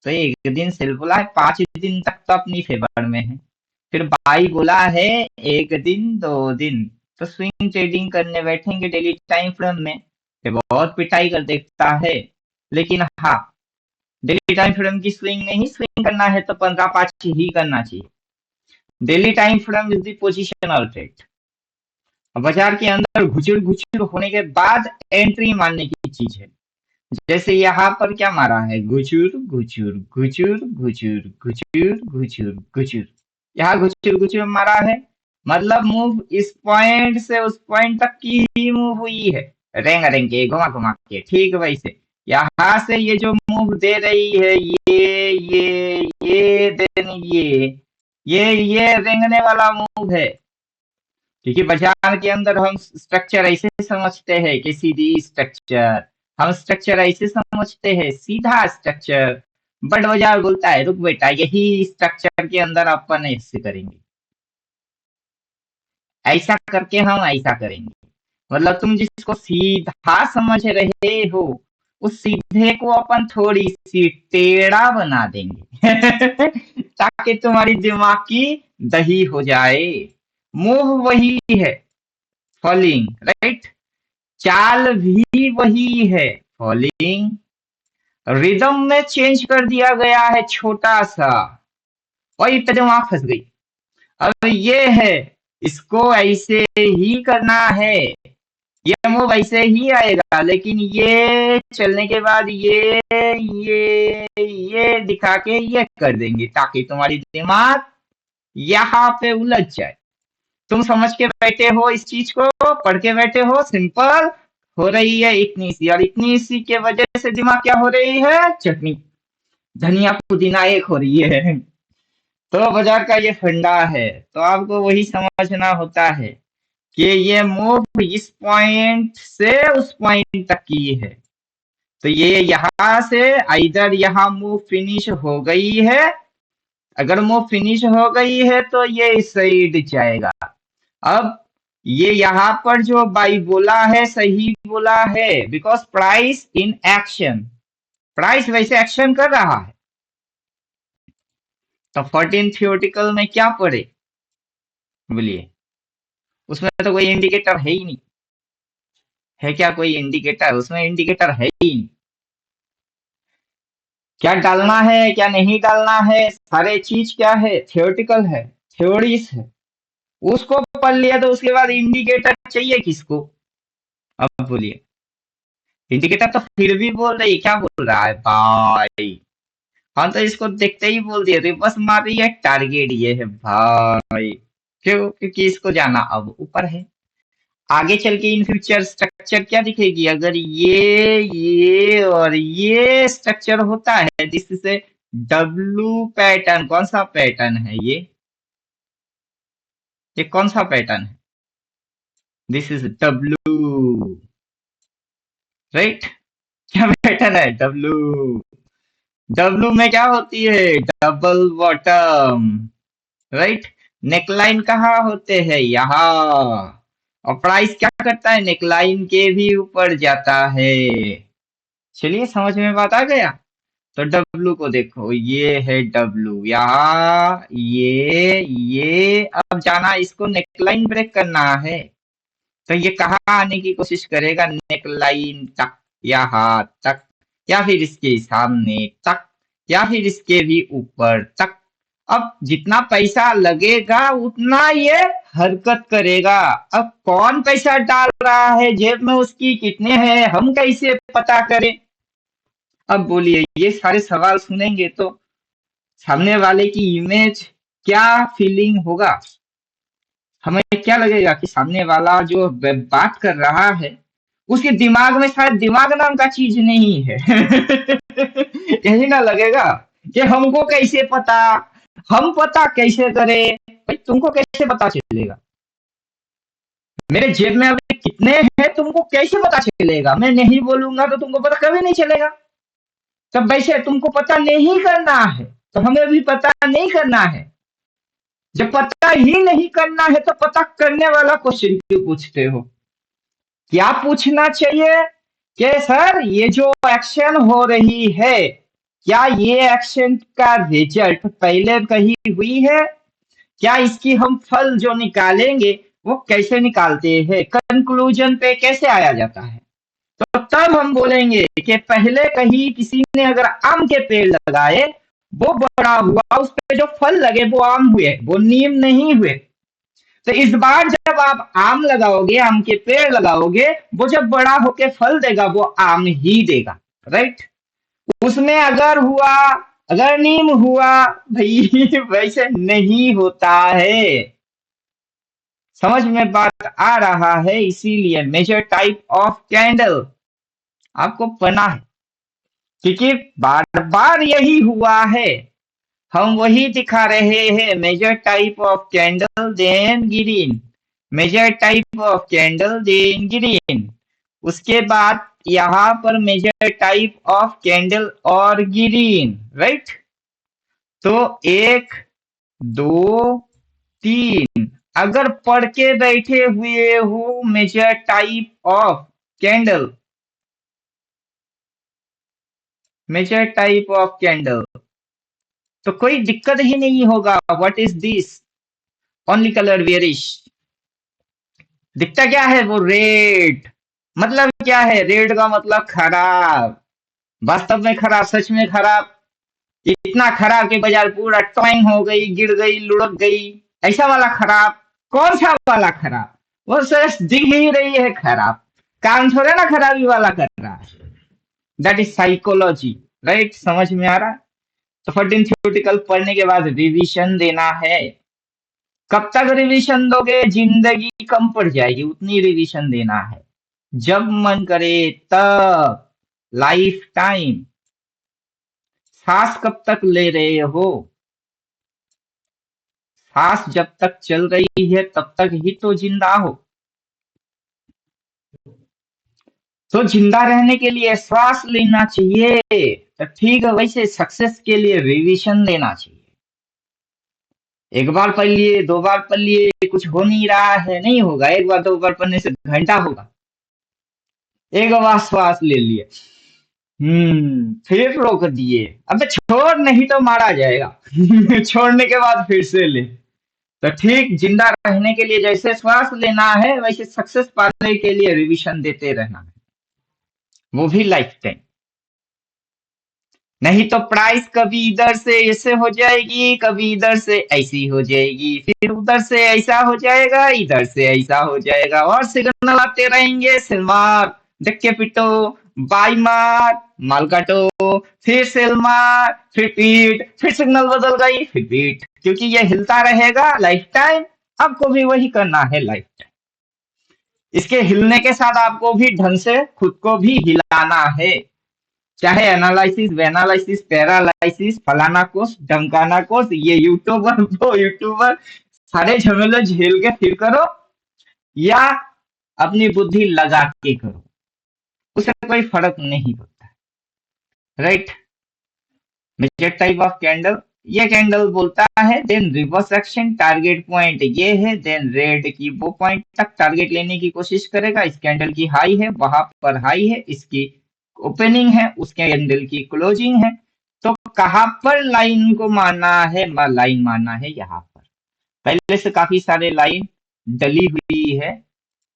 तो 1 दिन सेल बोला है, 5 दिन तक तो अपनी फेवर में है, फिर बाई बोला है 1 दिन, 2 दिन, तो स्विंग ट्रेडिंग करने बैठेंगे डेली टाइम फ्रेम में, ये बहुत पिटाई कर देखता है। लेकिन हाँ, डेली टाइम फ्रेम की स्विंग में ही स्विंग करना है तो 15-5 ही करना चाहिए। Daily time frame is the positional trade, बाजार के अंदर घुचुर घुचुर होने के बाद एंट्री मारने की चीज है। जैसे यहाँ पर क्या मारा है, घुचुर घुचुर घुचुर घुचुर घुचुर घुचुर घुचुर, यहाँ घुचुर घुचुर मारा है, मतलब मूव इस पॉइंट से उस पॉइंट तक की ही मूव हुई है, रेंग रेंग के, घुमा घुमा के, ठीक वैसे यहाँ से ये जो मूव दे रही है, ये देन ये रेंगने वाला मूव है, क्योंकि बाजार के अंदर हम स्ट्रक्चर ऐसे समझते हैं कि सीधी स्ट्रक्चर, हम स्ट्रक्चर ऐसे समझते हैं सीधा स्ट्रक्चर, बट बाजार बोलता है रुक बेटा, यही स्ट्रक्चर के अंदर अपन ऐसे करेंगे, ऐसा करके हम ऐसा करेंगे। मतलब तुम जिसको सीधा समझ रहे हो, उस सीधे को अपन थोड़ी सी टेढ़ा बना देंगे ताकि तुम्हारी दिमाग की दही हो जाए। मूव वही है, फॉलिंग, राइट। चाल भी वही है, फॉलिंग। रिदम में चेंज कर दिया गया है छोटा सा, वही पे दिमाग फंस गई। अब ये है, इसको ऐसे ही करना है, ये मूव ऐसे ही आएगा, लेकिन ये चलने के बाद ये दिखा के ये कर देंगे ताकि तुम्हारी दिमाग यहाँ पे उलझ जाए। तुम समझ के बैठे हो इस चीज को, पढ़ के बैठे हो, सिंपल हो रही है इतनी सी, और इतनी सी के वजह से दिमाग क्या हो रही है, चटनी धनिया पुदीना एक हो रही है। तो बाजार का ये फंडा है, तो आपको वही समझना होता है कि ये मूव इस पॉइंट से उस पॉइंट तक की है। तो ये यहाँ से इधर यहाँ मूव फिनिश हो गई है, अगर मूव फिनिश हो गई है तो ये इस साइड जाएगा। अब ये यहाँ पर जो बाई बोला है सही बोला है, because price in action, price वैसे एक्शन कर रहा है। तो 14 थियोटिकल में क्या पढ़े बोलिए, उसमें तो कोई इंडिकेटर है ही नहीं, है क्या कोई इंडिकेटर, उसमें इंडिकेटर है ही नहीं। क्या डालना है क्या नहीं डालना है, सारे चीज क्या है, थियोटिकल है, थ्योरीज है। उसको पढ़ लिया तो उसके बाद इंडिकेटर चाहिए किसको, अब बोलिए। इंडिकेटर तो फिर भी बोल रही, क्या बोल रहा है भाई, हाँ तो इसको देखते ही बोल दिया, रिवर्स मार रही है, टारगेट ये है भाई। क्यों, क्योंकि इसको जाना अब ऊपर है, आगे चल के इन फ्यूचर स्ट्रक्चर क्या दिखेगी, अगर ये और ये स्ट्रक्चर होता है जिससे डब्लू पैटर्न, कौन सा पैटर्न है ये कौन सा पैटर्न है, दिस इज डब्लू, राइट। क्या पैटर्न है, डब्लू। डब्लू में क्या होती है, डबल बॉटम, राइट। नेकलाइन कहाँ होते हैं, यहाँ। और प्राइस क्या करता है, नेकलाइन के भी ऊपर जाता है। चलिए समझ में बात आ गया। तो डब्लू को देखो, ये है डब्लू, यहाँ ये अब जाना, इसको नेकलाइन ब्रेक करना है। तो ये कहाँ आने की कोशिश करेगा, नेकलाइन तक, यहाँ तक, या फिर इसके सामने तक, या फिर इसके भी ऊपर तक। अब जितना पैसा लगेगा उतना ये हरकत करेगा। अब कौन पैसा डाल रहा है जेब में, उसकी कितने हैं, हम कैसे पता करें। अब बोलिए, ये सारे सवाल सुनेंगे तो सामने वाले की इमेज क्या फीलिंग होगा, हमें क्या लगेगा कि सामने वाला जो बात कर रहा है उसके दिमाग में शायद दिमाग नाम का चीज नहीं है यही ना लगेगा कि हमको कैसे पता, हम पता कैसे करें, भाई तुमको कैसे पता चलेगा, मेरे जेब में अभी कितने हैं तुमको कैसे पता चलेगा, मैं नहीं बोलूंगा तो तुमको पता कभी नहीं चलेगा। तब वैसे तुमको पता नहीं करना है तो हमें भी पता नहीं करना है। जब पता ही नहीं करना है तो पता करने वाला क्वेश्चन क्यों पूछते हो। क्या पूछना चाहिए कि सर ये जो एक्शन हो रही है, क्या ये एक्शन का रिजल्ट पहले कहीं हुई है, क्या इसकी हम फल जो निकालेंगे वो कैसे निकालते हैं, कंक्लूजन पे कैसे आया जाता है। तो तब हम बोलेंगे कि पहले कहीं किसी ने अगर आम के पेड़ लगाए, वो बड़ा हुआ, उस पे जो फल लगे वो आम हुए, वो नीम नहीं हुए। तो इस बार जब आप आम लगाओगे, आम के पेड़ लगाओगे, वो जब बड़ा होके फल देगा वो आम ही देगा, राइट। उसमें अगर हुआ, अगर नीम हुआ, भाई वैसे नहीं होता है। समझ में बात आ रहा है, इसीलिए मेजर टाइप ऑफ कैंडल आपको पढ़ना है, क्योंकि बार बार यही हुआ है, हम वही दिखा रहे हैं। Major type of candle then green, major type of candle then green, उसके बाद यहाँ पर मेजर टाइप ऑफ कैंडल और ग्रीन, राइट। तो 1 2 3, अगर पढ़ के बैठे हुए हो major type of candle, major type of candle, तो कोई दिक्कत ही नहीं होगा। What is this, only colour varies. दिखता क्या है, वो रेड। मतलब क्या है, रेड का मतलब खराब, वास्तव में खराब, सच में खराब, इतना खराब कि बाजार पूरा टॉइंग हो गई, गिर गई, लुढ़क गई, ऐसा वाला खराब। कौन सा वाला खराब, वो सिर्फ दिख ही रही है खराब, काम थोड़ा ना खराबी वाला कर रहा है। That is psychology, right. समझ में आ रहा है। तो 14 थ्योरेटिकल पढ़ने के बाद रिवीजन देना है। कब तक रिवीजन दोगे, जिंदगी कम पड़ जाएगी, उतनी रिवीजन देना है, जब मन करे तब, लाइफ टाइम। सांस कब तक ले रहे हो, सांस जब तक चल रही है तब तक ही तो जिंदा हो। तो जिंदा रहने के लिए श्वास लेना चाहिए, तो ठीक है, वैसे सक्सेस के लिए रिवीजन देना चाहिए। एक बार पढ़ लिए, 2 बार पढ़ लिए, कुछ हो नहीं रहा है, नहीं होगा। एक बार 2 बार पढ़ने से घंटा होगा। एक बार श्वास ले लिए, फिर रोक दिए, अबे छोड़, नहीं तो मारा जाएगा। छोड़ने के बाद फिर से ले। तो ठीक जिंदा रहने के लिए जैसे श्वास लेना है, वैसे सक्सेस पाने के लिए रिवीजन देते रहना है, वो भी लाइफ टाइम। नहीं तो प्राइस कभी इधर से ऐसे हो जाएगी, कभी इधर से ऐसी हो जाएगी, फिर उधर से ऐसा हो जाएगा, इधर से ऐसा हो जाएगा, और सिग्नल आते रहेंगे, सेल मार, देख के पिटो, बाई मार, माल काटो, फिर सेल मार, फिर पीट, फिर सिग्नल बदल गई, फिर पीट, क्योंकि ये हिलता रहेगा लाइफ टाइम। आपको भी वही करना है लाइफ टाइम। इसके हिलने के साथ आपको भी ढंग से खुद को भी हिलाना है, चाहे एनालिसिस, वेनालिसिस, पैरालिसिस, फलाना कोर्स, ढमकाना कोर्स, ये यूट्यूबर, वो यूट्यूबर, सारे झमेले झेल के फिर करो, या अपनी बुद्धि लगा के करो, उससे कोई फर्क नहीं पड़ता, right. Major type of candle, ये कैंडल बोलता है then reverse action, target point ये है, देन रेड की वो पॉइंट तक टारगेट लेने की कोशिश करेगा। इस कैंडल की हाई है, वहां पर हाई है, इसकी ओपनिंग है, उसके कैंडल की क्लोजिंग है। तो कहां पर लाइन को मारना है, लाइन मारना है यहाँ पर। पहले से काफी सारे लाइन डली हुई है,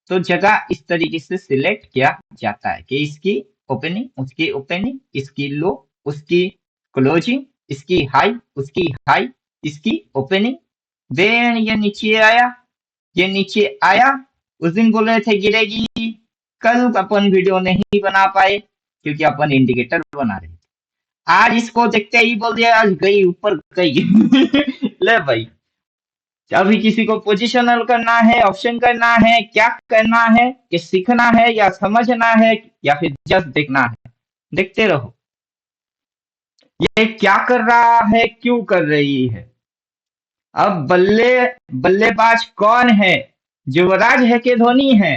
तो जगह इस तरीके से सिलेक्ट किया जाता है कि इसकी ओपनिंग, उसकी ओपनिंग, इसकी लो, उसकी क्लोजिंग, इसकी हाई, उसकी हाई, इसकी ओपनिंग। देन ये नीचे आया, ये नीचे आया। उस दिन बोल रहे थे गिरेगी, कल अपन वीडियो नहीं बना पाए क्योंकि अपन इंडिकेटर बना रहे थे। आज इसको देखते ही बोल दिया आज गई, ऊपर गई। ले भाई, अभी किसी को पोजिशनल करना है, ऑप्शन करना है, क्या करना है, कि सीखना है या समझना है, या फिर जस्ट देखना है, देखते रहो ये क्या कर रहा है, क्यों कर रही है। अब बल्लेबाज कौन है, युवराज है कि धोनी है,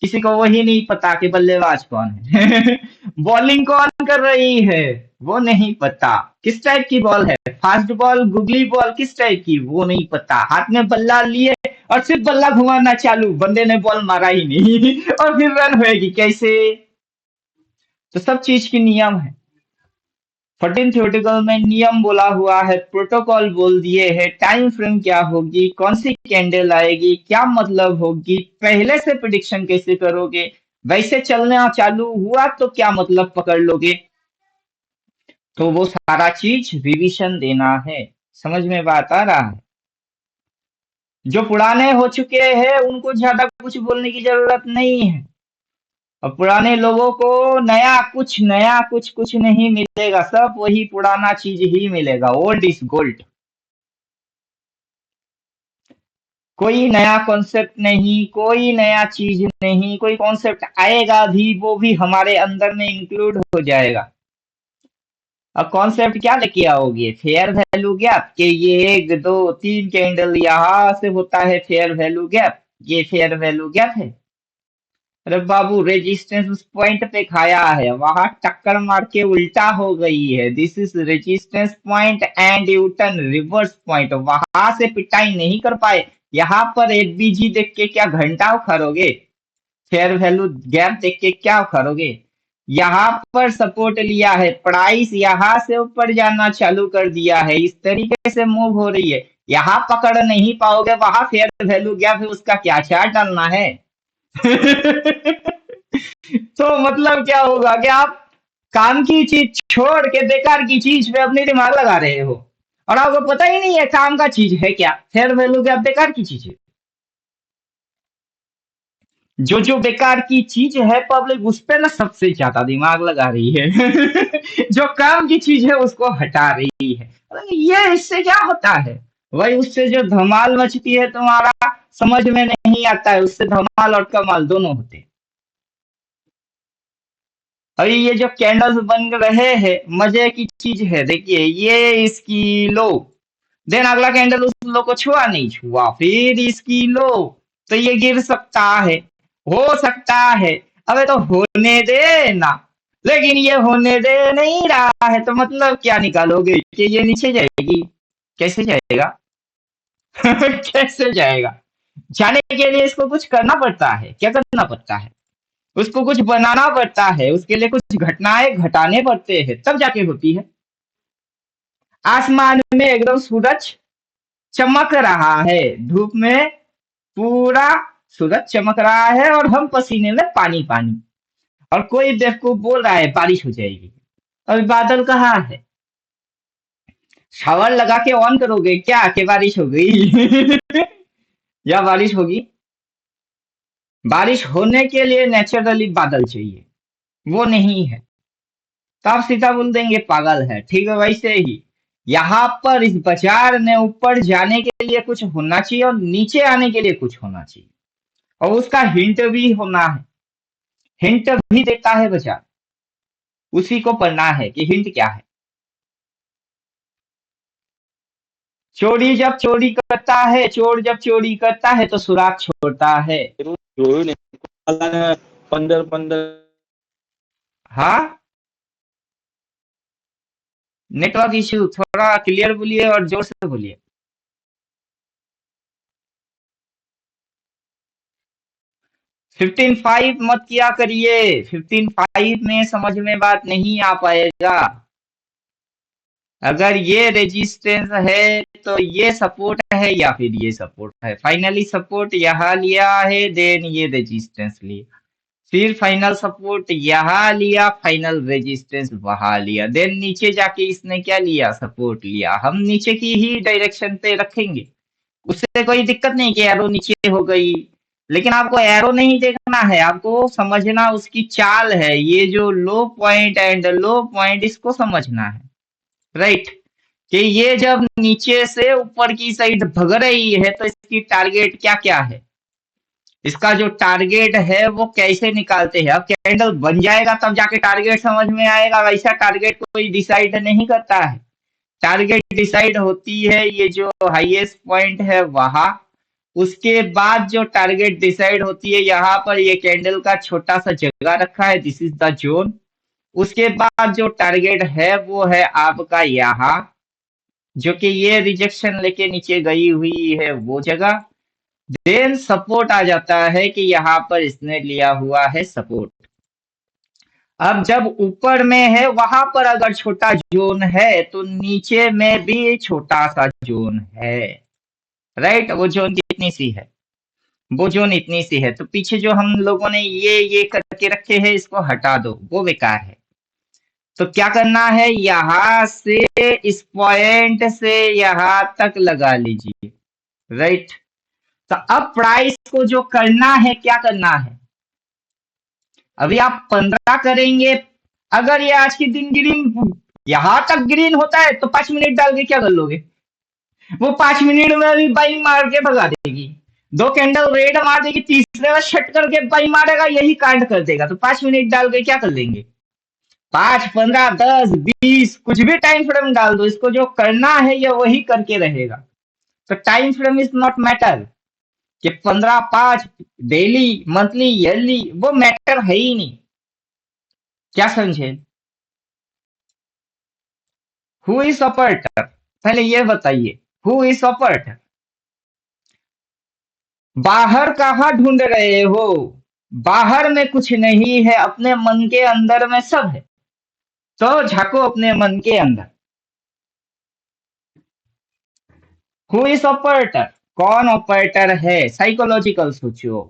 किसी को वही नहीं पता कि बल्लेबाज कौन है। बॉलिंग कौन कर रही है, वो नहीं पता। किस टाइप की बॉल है, फास्ट बॉल, गुगली बॉल, किस टाइप की, वो नहीं पता। हाथ में बल्ला लिए और सिर्फ बल्ला घुमाना चालू, बंदे ने बॉल मारा ही नहीं। और फिर रन होएगी कैसे। तो सब चीज की नियम है। 14 थ्योरेटिकल में नियम बोला हुआ है, प्रोटोकॉल बोल दिए है, टाइम फ्रेम क्या होगी, कौन सी कैंडल आएगी, क्या मतलब होगी, पहले से प्रिडिक्शन कैसे करोगे, वैसे चलना चालू हुआ तो क्या मतलब पकड़ लोगे। तो वो सारा चीज रिवीजन देना है। समझ में बात आ रहा है। जो पुराने हो चुके हैं उनको ज्यादा कुछ बोलने की जरूरत नहीं है, और पुराने लोगों को नया कुछ कुछ नहीं मिलेगा, सब वही पुराना चीज ही मिलेगा। Old is gold. कोई नया कॉन्सेप्ट नहीं, कोई नया चीज नहीं, कोई कॉन्सेप्ट आएगा भी वो भी हमारे अंदर में इंक्लूड हो जाएगा। अब कॉन्सेप्ट क्या लेके आओगे, फेयर वैल्यू गैप, कि ये 1 2 3 कैंडल यहां से होता है फेयर वैल्यू गैप, ये फेयर वैल्यू गैप है। अरे बाबू रेजिस्टेंस उस पॉइंट पे खाया है, वहां टक्कर मार के उल्टा हो गई है। This is resistance point and U turn reverse point, वहां से पिटाई नहीं कर पाए। यहाँ पर एफबीजी देख के क्या घंटा उखाड़ोगे, फेयर वैल्यू गैप देख के क्या उखाड़ोगे। यहाँ पर सपोर्ट लिया है, प्राइस यहाँ से ऊपर जाना चालू कर दिया है, इस तरीके से मूव हो रही है। यहाँ पकड़ नहीं पाओगे, वहां फेयर वैल्यू गैप है, उसका क्या चार्ट डालना है। तो मतलब क्या होगा कि आप काम की चीज छोड़ के बेकार की चीज पे अपनी दिमाग लगा रहे हो, और आपको पता ही नहीं है काम का चीज है क्या, फेयर वैल्यू क्या बेकार की चीज है। जो बेकार की चीज है पब्लिक उस पे ना सबसे ज्यादा दिमाग लगा रही है। जो काम की चीज है उसको हटा रही है। ये इससे क्या होता है, वही उससे जो धमाल मचती है तुम्हारा समझ में नहीं आता है, उससे धमाल और कमाल दोनों होते हैं। अभी ये जो कैंडल्स बन रहे हैं मजे की चीज है, देखिए ये इसकी लो, देन अगला कैंडल उस लो को छुआ नहीं छुआ, फिर इसकी लो, तो ये गिर सकता है, हो सकता है। अबे तो होने दे ना, लेकिन ये होने दे नहीं रहा है, तो मतलब क्या निकालोगे कि ये नीचे जाएगी, कैसे जाएगा। कैसे जाएगा, जाने के लिए इसको कुछ करना पड़ता है, क्या करना पड़ता है, उसको कुछ बनाना पड़ता है, उसके लिए कुछ घटनाएं घटाने पड़ते हैं, तब जाके होती है। आसमान में एकदम सूरज चमक रहा है, धूप में पूरा सूरज चमक रहा है, और हम पसीने में पानी पानी, और कोई बेवकूफ बोल रहा है बारिश हो जाएगी। अभी बादल कहाँ है, शावर लगा के ऑन करोगे क्या कि बारिश हो गई। या बारिश होगी। बारिश होने के लिए नेचुरली बादल चाहिए, वो नहीं है, तो आप सीधा बोल देंगे पागल है। ठीक है, वैसे ही यहाँ पर इस बाजार में ऊपर जाने के लिए कुछ होना चाहिए और नीचे आने के लिए कुछ होना चाहिए, और उसका हिंट भी होना है, हिंट भी देता है बाजार, उसी को पढ़ना है कि हिंट क्या है। चोरी जब चोरी करता है, चोर जब चोरी करता है तो सुराग छोड़ता है। જોયું ને 15 हाँ, नेटवर्क इश्यू, थोड़ा क्लियर बोलिए और जोर से बोलिए। 15-5 मत किया करिए, 15-5 में समझ में बात नहीं आ पाएगा। अगर ये रेजिस्टेंस है तो ये सपोर्ट है या फिर ये सपोर्ट है, फाइनली सपोर्ट यहाँ लिया है, देन ये रेजिस्टेंस लिया, फिर फाइनल सपोर्ट यहाँ लिया, फाइनल रेजिस्टेंस वहां लिया, देन नीचे जाके इसने क्या लिया, सपोर्ट लिया। हम नीचे की ही डायरेक्शन पे रखेंगे, उससे कोई दिक्कत नहीं कि एरो नीचे हो गई, लेकिन आपको एरो नहीं देखना है, आपको समझना उसकी चाल है, ये जो लो पॉइंट एंड लो पॉइंट इसको समझना है, राइट। कि ये जब नीचे से ऊपर की साइड भग रही है तो इसकी टारगेट क्या क्या है, इसका जो टारगेट है वो कैसे निकालते हैं। अब कैंडल बन जाएगा तब जाके टारगेट समझ में आएगा, वैसा टारगेट कोई डिसाइड नहीं करता है। टारगेट डिसाइड होती है ये जो हाईएस्ट पॉइंट है वहां, उसके बाद जो टारगेट डिसाइड होती है, यहाँ पर ये कैंडल का छोटा सा जगह रखा है, दिस इज द जोन। उसके बाद जो टारगेट है वो है आपका यहाँ, जो कि ये रिजेक्शन लेके नीचे गई हुई है वो जगह। देन सपोर्ट आ जाता है कि यहाँ पर इसने लिया हुआ है सपोर्ट। अब जब ऊपर में है वहां पर अगर छोटा जोन है तो नीचे में भी छोटा सा जोन है, राइट। वो जोन कितनी सी है, वो जोन इतनी सी है, तो पीछे जो हम लोगों ने ये करके रखे हैं इसको हटा दो, वो बेकार है। तो क्या करना है, यहां से इस पॉइंट से यहां तक लगा लीजिए, राइट। तो अब प्राइस को जो करना है, क्या करना है, अभी आप 15 करेंगे, अगर ये आज के दिन ग्रीन यहां तक ग्रीन होता है तो 5 मिनट डाल के क्या कर लोगे, वो 5 मिनट में अभी बाई मार के भगा देगी। दो कैंडल रेड मार देगी, तीसरे में शट करके बाई मारेगा, यही कांड कर देगा, तो 5 मिनट डाल के क्या कर लेंगे, 5, 15, 10, 20 कुछ भी टाइम फ्रेम डाल दो, इसको जो करना है ये वही करके रहेगा। तो time frame is not matter, कि 15-5 डेली, मंथली, ईयरली, वो मैटर है ही नहीं। क्या समझे? Who is operator? पहले ये बताइए, हु इज ऑपरेटर? बाहर कहाँ ढूंढ रहे हो? बाहर में कुछ नहीं है, अपने मन के अंदर में सब है। तो झांको अपने मन के अंदर। Who is operator? कौन ऑपरेटर है? साइकोलॉजिकल सोचो।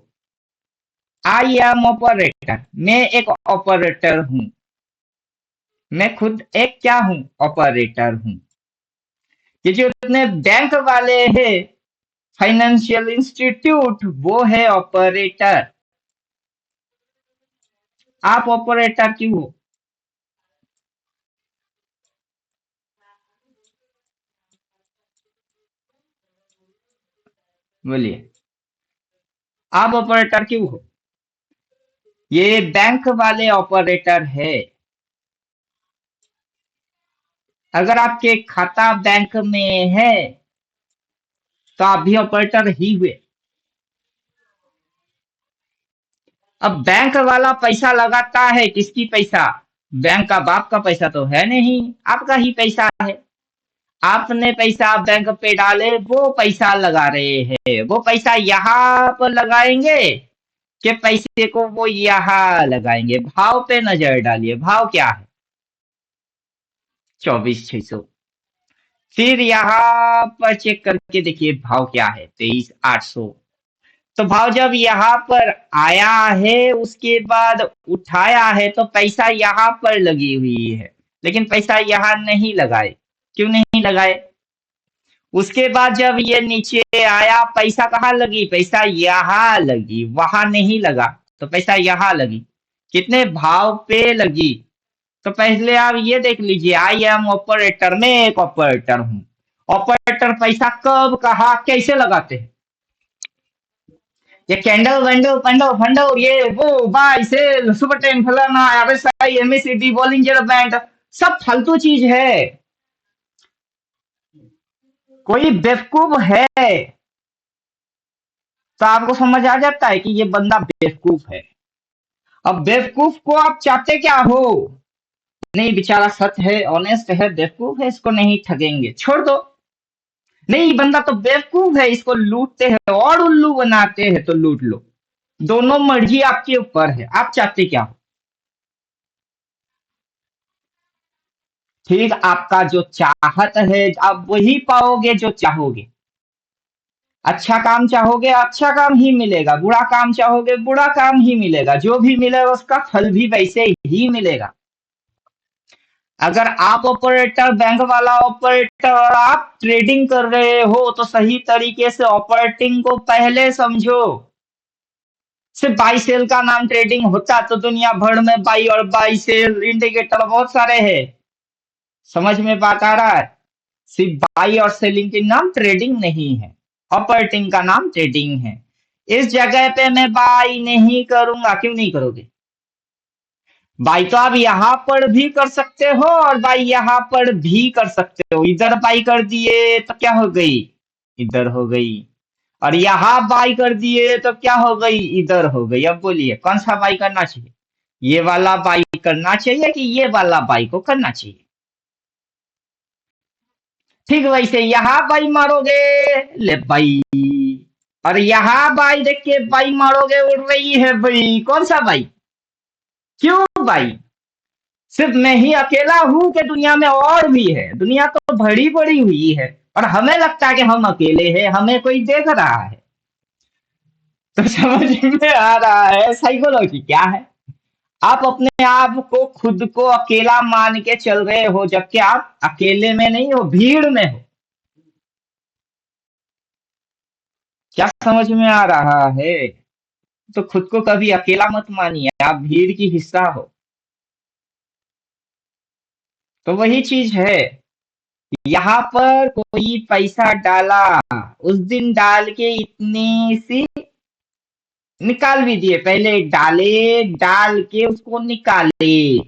आई एम ऑपरेटर, मैं एक ऑपरेटर हूं। मैं खुद एक क्या हूं? ऑपरेटर हूं। ये जो इतने बैंक वाले हैं, फाइनेंशियल इंस्टीट्यूट, वो है ऑपरेटर। आप ऑपरेटर क्यों हो? बोलिए, आप ऑपरेटर क्यों हो? ये बैंक वाले ऑपरेटर है। अगर आपके खाता बैंक में है तो आप भी ऑपरेटर ही हुए। अब बैंक वाला पैसा लगाता है, किसकी पैसा? बैंक का बाप का पैसा तो है नहीं, आपका ही पैसा है। आपने पैसा बैंक पे डाले, वो पैसा लगा रहे हैं। वो पैसा यहाँ पर लगाएंगे कि पैसे को वो यहाँ लगाएंगे? भाव पे नजर डालिए, भाव क्या है? 24,600। फिर यहाँ पर चेक करके देखिए भाव क्या है, 23,800। तो भाव जब यहाँ पर आया है, उसके बाद उठाया है, तो पैसा यहाँ पर लगी हुई है, लेकिन पैसा यहाँ नहीं लगाए। क्यों नहीं लगाए? उसके बाद जब ये नीचे आया, पैसा कहाँ लगी? पैसा यहाँ लगी, वहां नहीं लगा। तो पैसा यहाँ लगी, कितने भाव पे लगी? तो पहले आप ये देख लीजिए, आई एम ऑपरेटर, मैं एक ऑपरेटर हूं। ऑपरेटर पैसा कब, कहा, कैसे लगाते हैं? ये कैंडल वैंडल पंडल फंडल, ये वो बाय सेल सुपर टेन फलाना आरएसआई एमएसीडी बॉलिंजर बैंड, सब फालतू चीज है। कोई बेवकूफ है तो आपको समझ आ जाता है कि ये बंदा बेवकूफ है। अब बेवकूफ को आप चाहते क्या हो? नहीं, बेचारा सच है, ऑनेस्ट है, बेवकूफ है, इसको नहीं ठगेंगे, छोड़ दो। नहीं, बंदा तो बेवकूफ है, इसको लूटते हैं और उल्लू बनाते हैं, तो लूट लो। दोनों मर्जी आपके ऊपर है, आप चाहते क्या हो? ठीक, आपका जो चाहत है, आप वही पाओगे जो चाहोगे। अच्छा काम चाहोगे, अच्छा काम ही मिलेगा। बुरा काम चाहोगे, बुरा काम ही मिलेगा। जो भी मिलेगा उसका फल भी वैसे ही मिलेगा। अगर आप ऑपरेटर, बैंक वाला ऑपरेटर, और आप ट्रेडिंग कर रहे हो, तो सही तरीके से ऑपरेटिंग को पहले समझो। सिर्फ बाई सेल का नाम ट्रेडिंग होता तो दुनिया भर में बाई और बाई सेल इंडिकेटर बहुत सारे हैं। समझ में बात आ रहा है? सिर्फ बाई और सेलिंग के नाम ट्रेडिंग नहीं है, ऑपरेटिंग का नाम ट्रेडिंग है। इस जगह पे मैं बाई नहीं करूंगा। क्यों नहीं करोगे? बाई तो आप यहाँ पर भी कर सकते हो और बाई यहाँ पर भी कर सकते हो। इधर बाई कर दिए तो क्या हो गई? इधर हो गई। और यहाँ बाई कर दिए तो क्या हो गई? इधर हो गई। अब बोलिए, कौन सा बाई करना चाहिए? ये वाला बाई करना चाहिए कि ये वाला बाई को करना चाहिए? ठीक वैसे यहाँ बाई मारोगे, ले बाई। और यहाँ बाई देख के बाई मारोगे, उड़ रही है बाई। कौन सा बाई? क्यों बाई? सिर्फ मैं ही अकेला हूं कि दुनिया में और भी है? दुनिया तो भरी पड़ी हुई है और हमें लगता है कि हम अकेले हैं, हमें कोई देख रहा है। तो समझ में आ रहा है साइकोलॉजी क्या है? आप अपने आप को, खुद को अकेला मान के चल रहे हो, जबकि आप अकेले में नहीं हो, भीड़ में हो। क्या समझ में आ रहा है? तो खुद को कभी अकेला मत मानिए, आप भीड़ की हिस्सा हो। तो वही चीज है, यहाँ पर कोई पैसा डाला, उस दिन डाल के इतनी सी निकाल भी दिए। पहले डाले, डाल के उसको निकाले,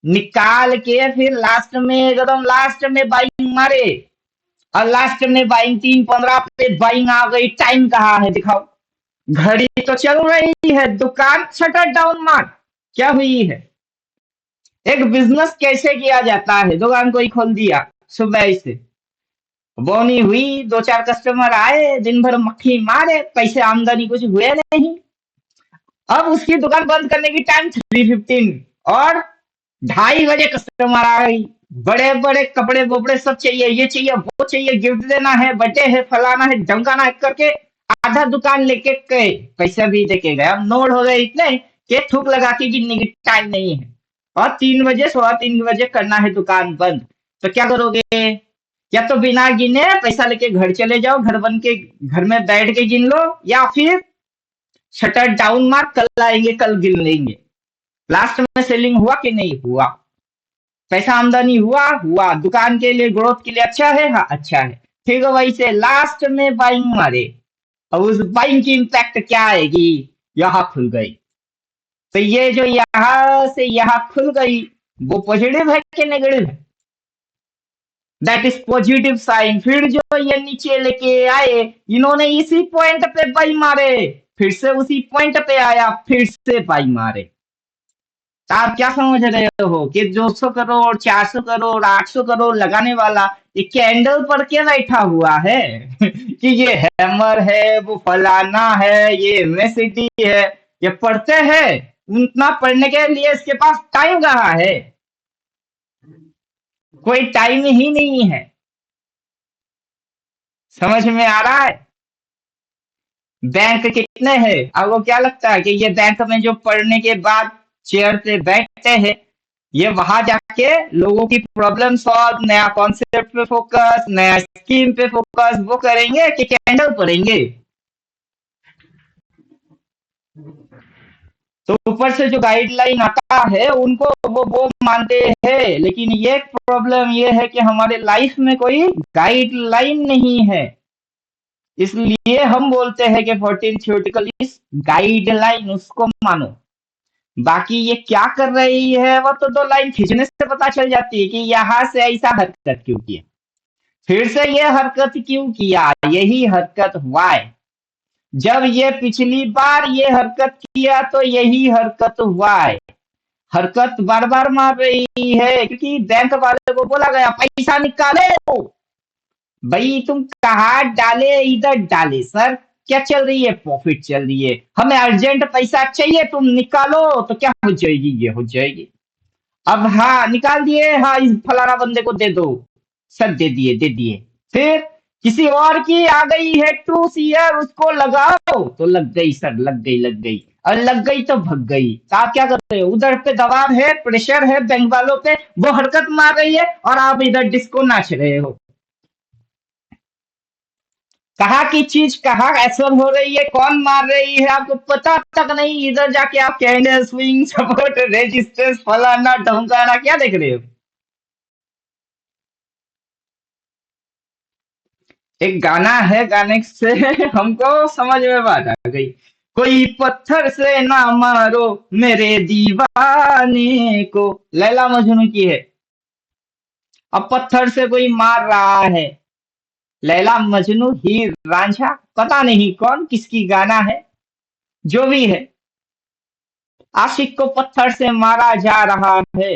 निकाल के फिर लास्ट में, एकदम लास्ट में बाइंग मारे। और लास्ट में बाइंग 3:15 पे बाइंग आ गई। टाइम कहाँ है दिखाओ? घड़ी तो चल रही है, दुकान शटर डाउन मार। क्या हुई है? एक बिजनेस कैसे किया जाता है? दुकान कोई खोल दिया सुबह से, बोनी हुई, दो चार कस्टमर आए, दिन भर मक्खी मारे, पैसे आमदनी कुछ हुए नहीं। अब उसकी दुकान बंद करने की टाइम 3:15 और 2:30 बजे कस्टमर आ गई। बड़े बड़े कपड़े वपड़े सब चाहिए, ये चाहिए वो चाहिए, गिफ्ट देना है, बर्थडे है, फलाना है, ढमकाना है करके आधा दुकान लेके गए, पैसा भी देके गए। अब नोट हो गए इतने कि थूक लगा के गिनने की टाइम नहीं है। और 3 बजे, 3:15 बजे करना है दुकान बंद। तो क्या करोगे? या तो बिना गिने पैसा लेके घर चले जाओ, घर बन के घर में बैठ के गिन लो, या फिर शटर डाउन मार, कल आएंगे कल गिन लेंगे। लास्ट में सेलिंग हुआ कि नहीं हुआ? पैसा आमदनी हुआ? हुआ। दुकान के लिए, ग्रोथ के लिए अच्छा है? हाँ अच्छा है। ठीक है, वैसे लास्ट में बाइंग मारे, और उस बाइंग की इम्पैक्ट क्या आएगी? यहाँ खुल गई। तो ये जो यहाँ से यहाँ खुल गई, वो पॉजिटिव है कि नेगेटिव है? That is positive sign. फिर जो ये नीचे लेके आए, इन्होंने इसी पॉइंट पे बाई मारे, फिर से उसी पॉइंट पे आया, फिर से बाई मारे। तो आप क्या समझ रहे हो कि 200 करोड़, 400 करोड़, 800 करोड़ लगाने वाला ये कैंडल पर क्या बैठा हुआ है? कि ये हैमर है, वो फलाना है, ये एमएससीटी है, ये पढ़ते हैं। उतना पढ़ने के लिए इसके पास टाइम कहाँ है? कोई टाइम ही नहीं है। समझ में आ रहा है? बैंक कितने हैं? आपको क्या लगता है कि ये बैंक में जो पढ़ने के बाद चेयर पे बैठते हैं, ये वहां जाके लोगों की प्रॉब्लम सॉल्व, नया कॉन्सेप्ट पे फोकस, नया स्कीम पे फोकस वो करेंगे कि कैंडल पढ़ेंगे? तो ऊपर से जो गाइडलाइन आता है उनको वो मानते हैं, लेकिन ये प्रॉब्लम ये है कि हमारे लाइफ में कोई गाइडलाइन नहीं है। इसलिए हम बोलते हैं कि 14 थ्योरेटिकल इज गाइडलाइन, उसको मानो। बाकी ये क्या कर रही है वो तो 2 लाइन खींचने से पता चल जाती है कि यहाँ से ऐसा हरकत क्यों किया, फिर से ये हरकत क्यों किया, यही हरकत वाई। जब ये पिछली बार ये हरकत किया तो यही हरकत वाई। हरकत बार बार मार रही है क्योंकि बैंक वाले को बोला गया पैसा निकाले। भाई तुम कहा डाले? इधर डाले सर। क्या चल रही है? प्रॉफिट चल रही है। हमें अर्जेंट पैसा चाहिए, तुम निकालो। तो क्या हो जाएगी? ये हो जाएगी। अब हाँ निकाल दिए, हाँ इस फलाना बंदे को दे दो। सर दे दिए, दे दिए। फिर किसी और की आ गई है टू सीआर, उसको लगाओ। तो लग गई सर, लग गई, लग गई। और लग गई तो भग गई। तो आप क्या कर रहे हो? उधर पे दबाव है, प्रेशर है बैंक वालों पे, वो हरकत मार रही है और आप इधर डिस्को नाच रहे हो। कहाँ की चीज कहाँ असर हो रही है, कौन मार रही है, आपको पता तक नहीं। इधर जाके आप कैंडल, स्विंग, सपोर्ट, रेजिस्टेंस, फलाना ढमकाना क्या देख रहे हो? एक गाना है, गाने से हमको समझ में बात आ गई। कोई पत्थर से ना मारो मेरे दीवाने को, लैला मजनू की है। अब पत्थर से कोई मार रहा है, लैला मजनू, हीर रांझा, पता नहीं कौन किसकी गाना है, जो भी है। आशिक को पत्थर से मारा जा रहा है।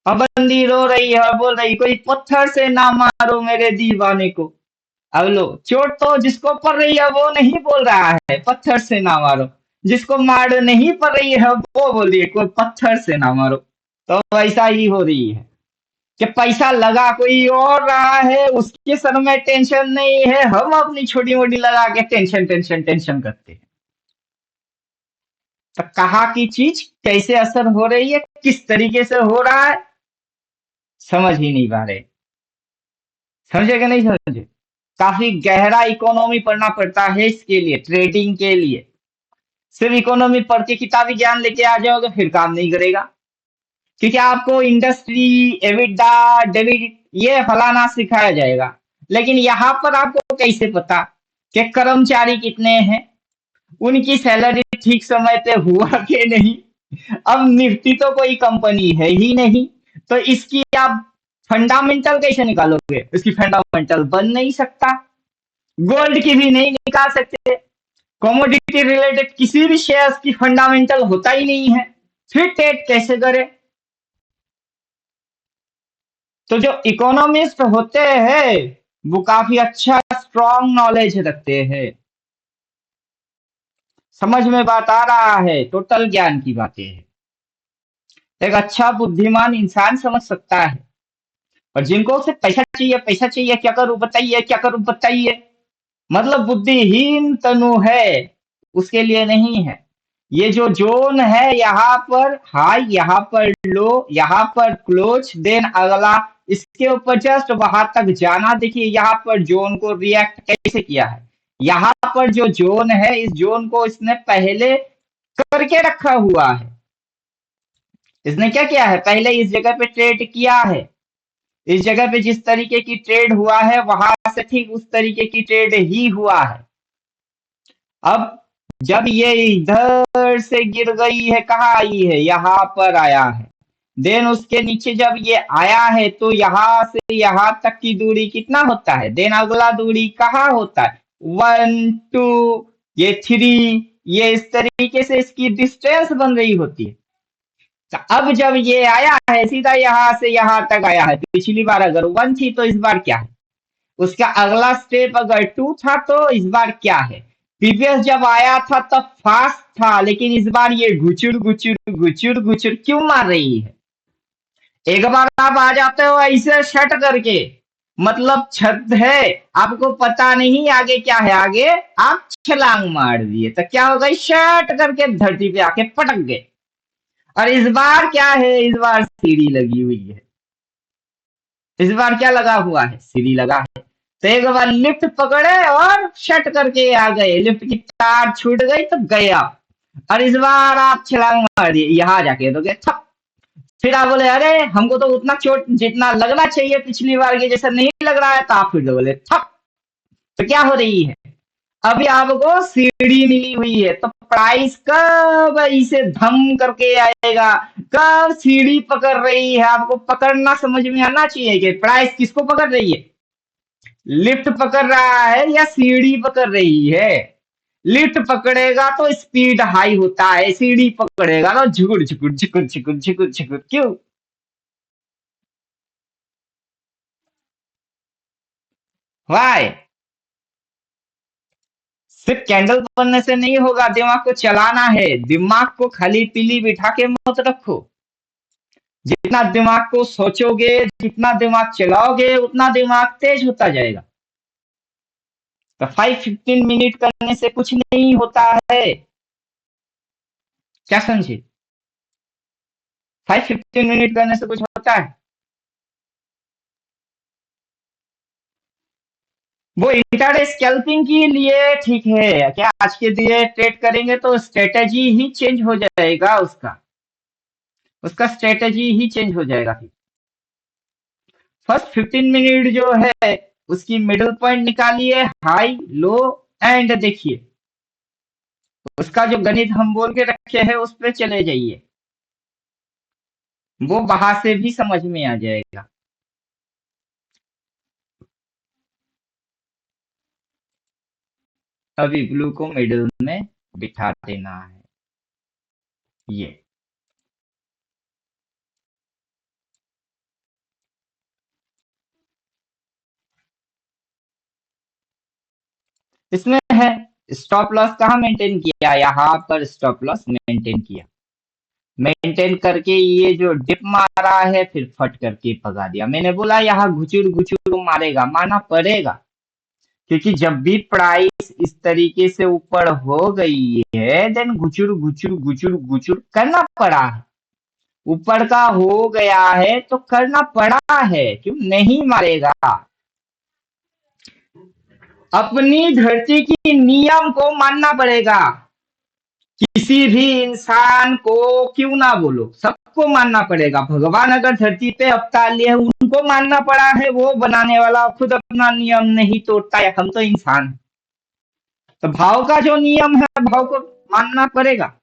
अब बंदी रो रही है और बोल रही कोई पत्थर से ना मारो मेरे दीवाने को। अब लो, चोट तो जिसको पड़ रही है वो नहीं बोल रहा है पत्थर से ना मारो, जिसको मार नहीं पड़ रही है वो बोल रही है कोई पत्थर से ना मारो। तो ऐसा ही हो रही है कि पैसा लगा कोई और रहा है, उसके सर में टेंशन नहीं है, हम अपनी छोटी मोटी लगा के टेंशन टेंशन टेंशन करते हैं। तो कहाँ की चीज कैसे असर हो रही है, किस तरीके से हो रहा है, समझ ही नहीं पा रहे। समझे कि नहीं समझे? काफी गहरा इकोनॉमी पढ़ना पड़ता है इसके लिए, ट्रेडिंग के लिए। सिर्फ इकोनॉमी पढ़ के किताबी ज्ञान लेके आ जाओगे फिर काम नहीं करेगा। क्योंकि आपको इंडस्ट्री, एविडा, डेबिट, ये फलाना सिखाया जाएगा, लेकिन यहाँ पर आपको कैसे पता कि कर्मचारी कितने हैं, उनकी सैलरी ठीक समय पे हुआ कि नहीं। अब निफ्टी तो कोई कंपनी है ही नहीं, तो इसकी आप फंडामेंटल कैसे निकालोगे? इसकी फंडामेंटल बन नहीं सकता। गोल्ड की भी नहीं निकाल सकते। कमोडिटी रिलेटेड किसी भी शेयर्स की फंडामेंटल होता ही नहीं है, फिर ट्रेड कैसे करे? तो जो इकोनॉमिस्ट होते हैं वो काफी अच्छा स्ट्रॉन्ग नॉलेज रखते हैं। समझ में बात आ रहा है? टोटल ज्ञान की बातें हैं। एक अच्छा बुद्धिमान इंसान समझ सकता है। और जिनको सिर्फ पैसा चाहिए, क्या करूं बताइए, क्या करूं बताइए, मतलब बुद्धिहीन तनु है, उसके लिए नहीं है। ये जो जोन है, यहाँ पर हाई, यहाँ पर लो, यहाँ पर क्लोज, देन अगला इसके ऊपर जस्ट वहां तक जाना। देखिए यहाँ पर जोन को रिएक्ट कैसे किया है। यहाँ पर जो जोन है, इस जोन को इसने पहले करके रखा हुआ है। इसने क्या किया है, पहले इस जगह पे ट्रेड किया है। इस जगह पे जिस तरीके की ट्रेड हुआ है, वहां से ठीक उस तरीके की ट्रेड ही हुआ है। अब जब ये इधर से गिर गई है, कहाँ आई है, यहाँ पर आया है। देन उसके नीचे जब ये आया है तो यहाँ से यहाँ तक की दूरी कितना होता है, देन अगला दूरी कहाँ होता है, 1 2, ये 3, ये इस तरीके से इसकी डिस्टेंस बन रही होती है। तो अब जब ये आया है सीधा यहाँ से यहाँ तक आया है, पिछली बार अगर 1 थी तो इस बार क्या है, उसका अगला स्टेप अगर 2 था तो इस बार क्या है। प्रीवियस जब आया था तब फास्ट था, लेकिन इस बार ये घुचुर घुचुर घुचुर घुचुर क्यों मार रही है। एक बार आप आ जाते हो ऐसे शट करके, मतलब छत है, आपको पता नहीं आगे क्या है, आगे आप छलांग मार दिए तो क्या हो गई, शट करके धरती पे आके पटक गए। और इस बार क्या है, इस बार सीढ़ी लगी हुई है। इस बार क्या लगा हुआ है, सीढ़ी लगा है। तो एक बार लिफ्ट पकड़े और शट करके आ गए, लिफ्ट की तार छूट गई तो गए आप। और इस बार आप छलांग मार दिए, यहाँ जाके तो गए थप। फिर आप बोले अरे हमको तो उतना चोट जितना लगना चाहिए पिछली बार के जैसा नहीं लग रहा है, तो आप फिर बोले थप। तो क्या हो रही है, अभी आपको सीढ़ी मिली हुई है, तो प्राइस कब इसे धम करके आएगा, कब सीढ़ी पकड़ रही है, आपको पकड़ना समझ में आना चाहिए कि प्राइस किसको पकड़ रही है, लिफ्ट पकड़ रहा है या सीढ़ी पकड़ रही है। लिफ्ट पकड़ेगा तो स्पीड हाई होता है, सीढ़ी पकड़ेगा तो झुकुर झुकुर झुकुर झुकुर झुकुर झुकुर क्यों। वाई, सिर्फ कैंडल बनने से नहीं होगा, दिमाग को चलाना है। दिमाग को खाली पीली बिठा के मत रखो। जितना दिमाग को सोचोगे, जितना दिमाग चलाओगे, उतना दिमाग तेज होता जाएगा। तो 5-15 मिनट करने से कुछ नहीं होता है, क्या समझे। 5-15 मिनट करने से कुछ होता है। वो इंट्राडे स्कैल्पिंग के लिए ठीक है क्या, आज के लिए ट्रेड करेंगे तो स्ट्रेटेजी ही चेंज हो जाएगा, उसका उसका स्ट्रेटेजी ही चेंज हो जाएगा। फिर फर्स्ट 15 मिनट जो है उसकी मिडिल पॉइंट निकालिए, हाई लो एंड देखिए, उसका जो गणित हम बोल के रखे हैं उस पर चले जाइए, वो वहां से भी समझ में आ जाएगा। अभी ब्लू को मिडिल में बिठा देना है, ये इसमें है। स्टॉप लॉस कहाँ मेंटेन किया, यहाँ पर स्टॉप लॉस मेंटेन किया। मेंटेन करके ये जो डिप मारा है फिर फट करके भगा दिया। मैंने बोला यहाँ घुचुर घुचुर मारेगा, माना पड़ेगा, क्योंकि जब भी प्राइस इस तरीके से ऊपर हो गई है देन घुचुर घुचुर घुचुर घुचुर करना पड़ा है। ऊपर का हो गया है तो करना पड़ा है, क्यों नहीं मारेगा। अपनी धरती की नियम को मानना पड़ेगा, किसी भी इंसान को क्यों ना बोलो, सबको मानना पड़ेगा। भगवान अगर धरती पे अवतार लिए हैं, उनको मानना पड़ा है, वो बनाने वाला खुद अपना नियम नहीं तोड़ता है, हम तो इंसान हैं। तो भाव का जो नियम है, भाव को मानना पड़ेगा,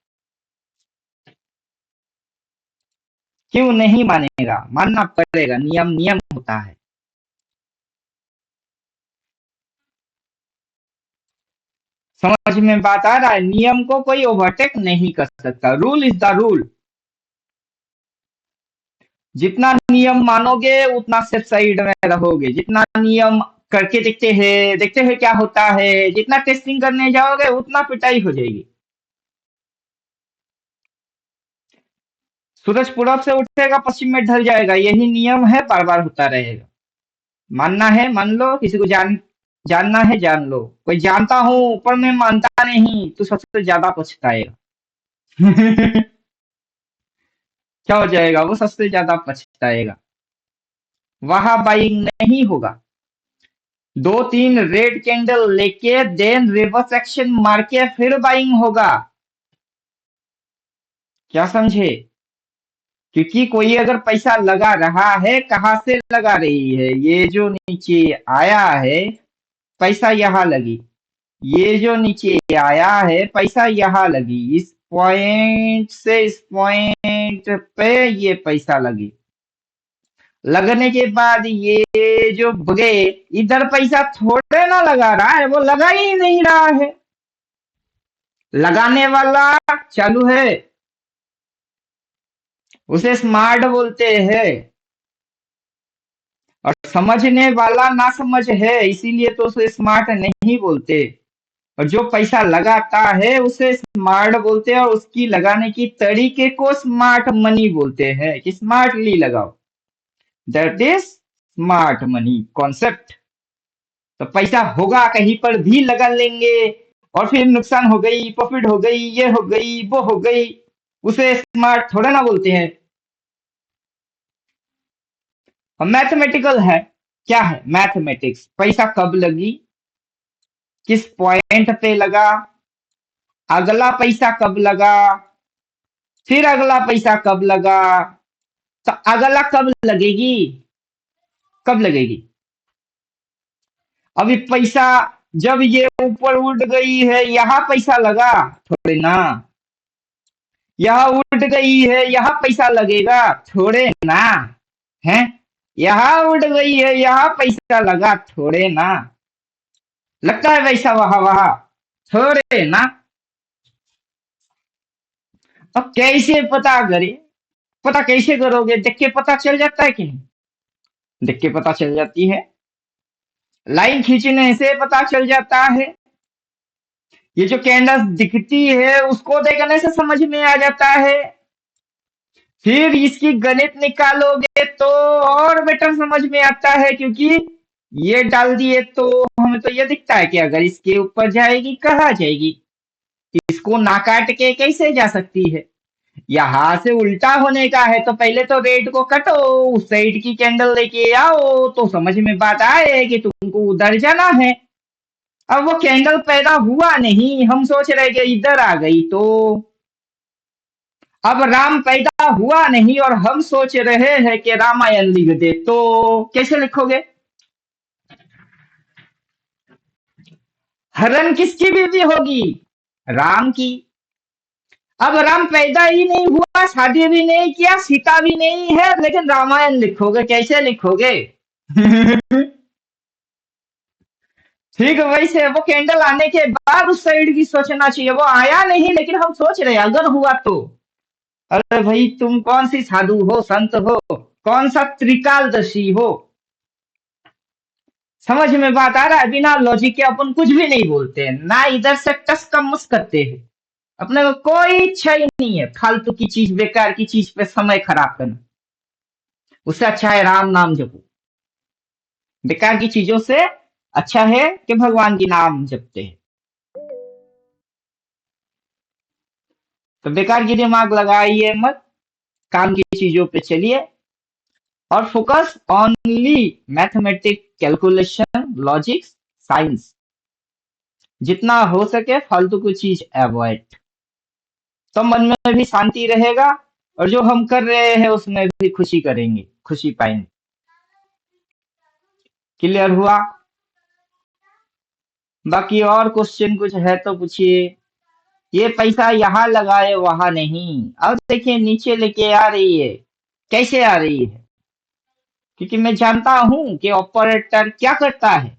क्यों नहीं मानेगा, मानना पड़ेगा, नियम नियम होता है। समझ में बात आ रहा है? नियम को कोई ओवरटेक नहीं कर सकता। Rule is the rule. जितना नियम मानोगे उतना सेफ साइड में रहोगे। जितना नियम करके देखते हैं क्या होता है। जितना टेस्टिंग करने जाओगे उतना पिटाई हो जाएगी। सूरज पूरब से उठेगा पश्चिम में ढल जाएगा, यही नियम है, बार बार होता रहेगा। मानना है मान लो, किसी को जानना है जान लो। कोई जानता हूँ पर मैं मानता नहीं, तो सबसे ज्यादा पछताएगा। क्या हो जाएगा? वो सबसे ज्यादा पछताएगा। वहां बाइंग नहीं होगा। दो तीन रेड कैंडल लेके देन रिवर्स एक्शन मार के फिर बाइंग होगा। क्या समझे? क्योंकि कोई अगर पैसा लगा रहा है, कहाँ से लगा रही है? ये जो नीचे आया है पैसा यहाँ लगी। ये जो नीचे आया है पैसा यहाँ लगी। इस पॉइंट से इस पॉइंट पे ये पैसा लगी। लगने के बाद ये जो बगे इधर पैसा थोड़े ना लगा रहा है, वो लगा ही नहीं रहा है। लगाने वाला चालू है, उसे स्मार्ट बोलते हैं। और समझने वाला ना समझ है, इसीलिए तो उसे स्मार्ट नहीं बोलते। और जो पैसा लगाता है उसे स्मार्ट बोलते हैं, और उसकी लगाने की तरीके को स्मार्ट मनी बोलते हैं कि स्मार्टली लगाओ। That is smart money concept. तो पैसा होगा कहीं पर भी लगा लेंगे, और फिर नुकसान हो गई, प्रॉफिट हो गई, ये हो गई, वो हो गई, उसे स्मार्ट थोड़ा ना बोलते हैं। और मैथमेटिकल है। क्या है मैथमेटिक्स? पैसा कब लगी, किस पॉइंट पे लगा, अगला पैसा कब लगा, फिर अगला पैसा कब लगा। तो अगला कब लगेगी? कब लगेगी? अभी पैसा जब ये ऊपर उड़ गई है यहाँ पैसा लगा थोड़े ना। यहाँ उड़ गई है यहाँ पैसा लगेगा थोड़े ना। है? यहाँ उड़ गई है यहाँ पैसा लगा थोड़े ना। लगता है पैसा वहां वहां थोड़े ना। अब कैसे पता करे? पता कैसे करोगे? देख के पता चल जाता है कि नहीं? देख के पता चल जाती है। लाइन खींचने से पता चल जाता है। ये जो कैंडल्स दिखती है उसको देखने से समझ में आ जाता है। फिर इसकी गणित निकालोगे तो और बेटर समझ में आता है, क्योंकि ये डाल दिए तो हमें तो ये दिखता है कि अगर इसके ऊपर जाएगी कहाँ जाएगी, इसको ना काट के कैसे जा सकती है। यहाँ से उल्टा होने का है तो पहले तो रेड को कटो, उस साइड की कैंडल लेके आओ तो समझ में बात आए कि तुमको उधर जाना है। अब वो कैंडल पैदा हुआ नहीं, हम सोच रहे कि इधर आ गई तो। अब राम पैदा हुआ नहीं और हम सोच रहे हैं कि रामायण लिख दे, तो कैसे लिखोगे? हरण किसकी बीवी होगी? राम की। अब राम पैदा ही नहीं हुआ, शादी भी नहीं किया, सीता भी नहीं है, लेकिन रामायण लिखोगे, कैसे लिखोगे? ठीक वैसे वो कैंडल आने के बाद उस साइड की सोचना चाहिए। वो आया नहीं लेकिन हम सोच रहे हैं अगर हुआ तो। अरे भाई तुम कौन सी साधु हो, संत हो, कौन सा त्रिकालदर्शी हो? समझ में बात आ रहा है? बिना लॉजिक के अपन कुछ भी नहीं बोलते हैं, ना इधर से टस का मस करते हैं। अपने को कोई इच्छा ही नहीं है फालतू की चीज, बेकार की चीज पे समय खराब करना। उससे अच्छा है राम नाम जपो। बेकार की चीजों से अच्छा है कि भगवान की नाम जपते हैं। तो बेकार की दिमाग लगाइए मत, काम की चीजों पे चलिए, और focus only mathematic, calculation, logic, science. जितना हो सके फालतू की चीज अवॉइड, तो मन में भी शांति रहेगा, और जो हम कर रहे हैं उसमें भी खुशी करेंगे, खुशी पाएंगे। क्लियर हुआ? बाकी और क्वेश्चन कुछ है तो पूछिए। ये पैसा यहाँ लगाए वहां नहीं। अब देखिए नीचे लेके आ रही है। कैसे आ रही है? क्योंकि मैं जानता हूं कि ऑपरेटर क्या करता है।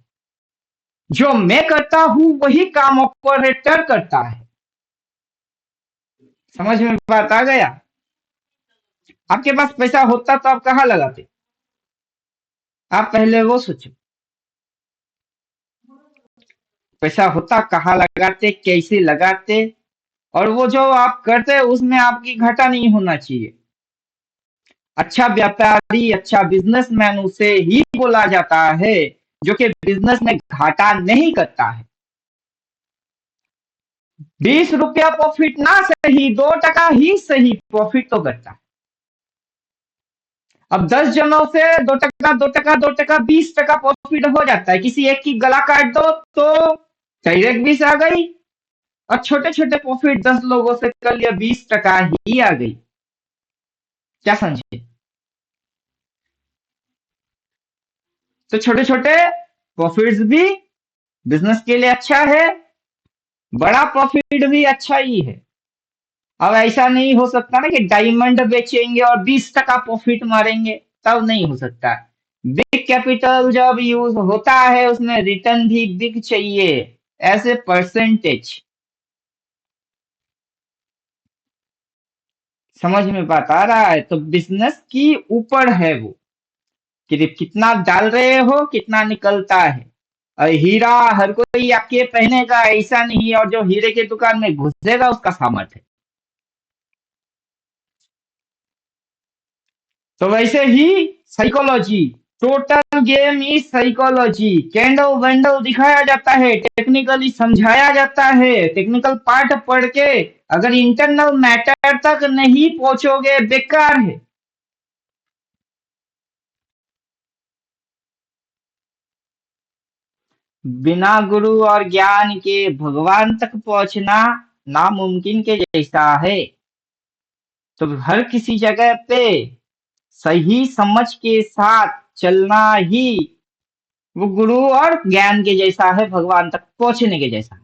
जो मैं करता हूं वही काम ऑपरेटर करता है। समझ में बात आ गया? आपके पास पैसा होता तो आप कहाँ लगाते? आप पहले वो सोचो, पैसा होता कहाँ लगाते, कैसे लगाते, और वो जो आप करते उसमें आपकी घाटा नहीं होना चाहिए। अच्छा व्यापारी, अच्छा बिजनेसमैन उसे ही बोला जाता है जो कि बिजनेस में घाटा नहीं करता है। 20 रुपया प्रॉफिट ना सही, 2 टका ही सही प्रॉफिट तो करता है। अब 10 जनों से 2 टका 2 टका 2 टका 20 टका प्रॉफिट हो जाता है। किसी एक की गला काट दो तो डायरेक्ट 20 आ गई, और छोटे छोटे प्रॉफिट 10 लोगों से कर लिया, 20 टका ही आ गई। क्या समझे? तो छोटे छोटे प्रॉफिट्स भी बिजनेस के लिए अच्छा है, बड़ा प्रॉफिट भी अच्छा ही है। अब ऐसा नहीं हो सकता ना कि डायमंड बेचेंगे और 20 टका प्रॉफिट मारेंगे, तब नहीं हो सकता। बिग कैपिटल जब यूज होता है उसमें रिटर्न भी बिग चाहिए, ऐसे परसेंटेज। समझ में बात आ रहा है? तो बिजनेस की ऊपर है वो, कि कितना डाल रहे हो कितना निकलता है। और हीरा हर कोई आपके पहने का ऐसा नहीं, और जो हीरे की दुकान में घुसेगा उसका सामर्थ्य है। तो वैसे ही psychology, total game is psychology. Candle वैंडल दिखाया जाता है, टेक्निकली समझाया जाता है, टेक्निकल पार्ट पढ़ के अगर इंटरनल मैटर तक नहीं पहुंचोगे बेकार है। बिना गुरु और ज्ञान के भगवान तक पहुंचना नामुमकिन के जैसा है। तो हर किसी जगह पे सही समझ के साथ चलना ही वो गुरु और ज्ञान के जैसा है, भगवान तक पहुंचने के जैसा है।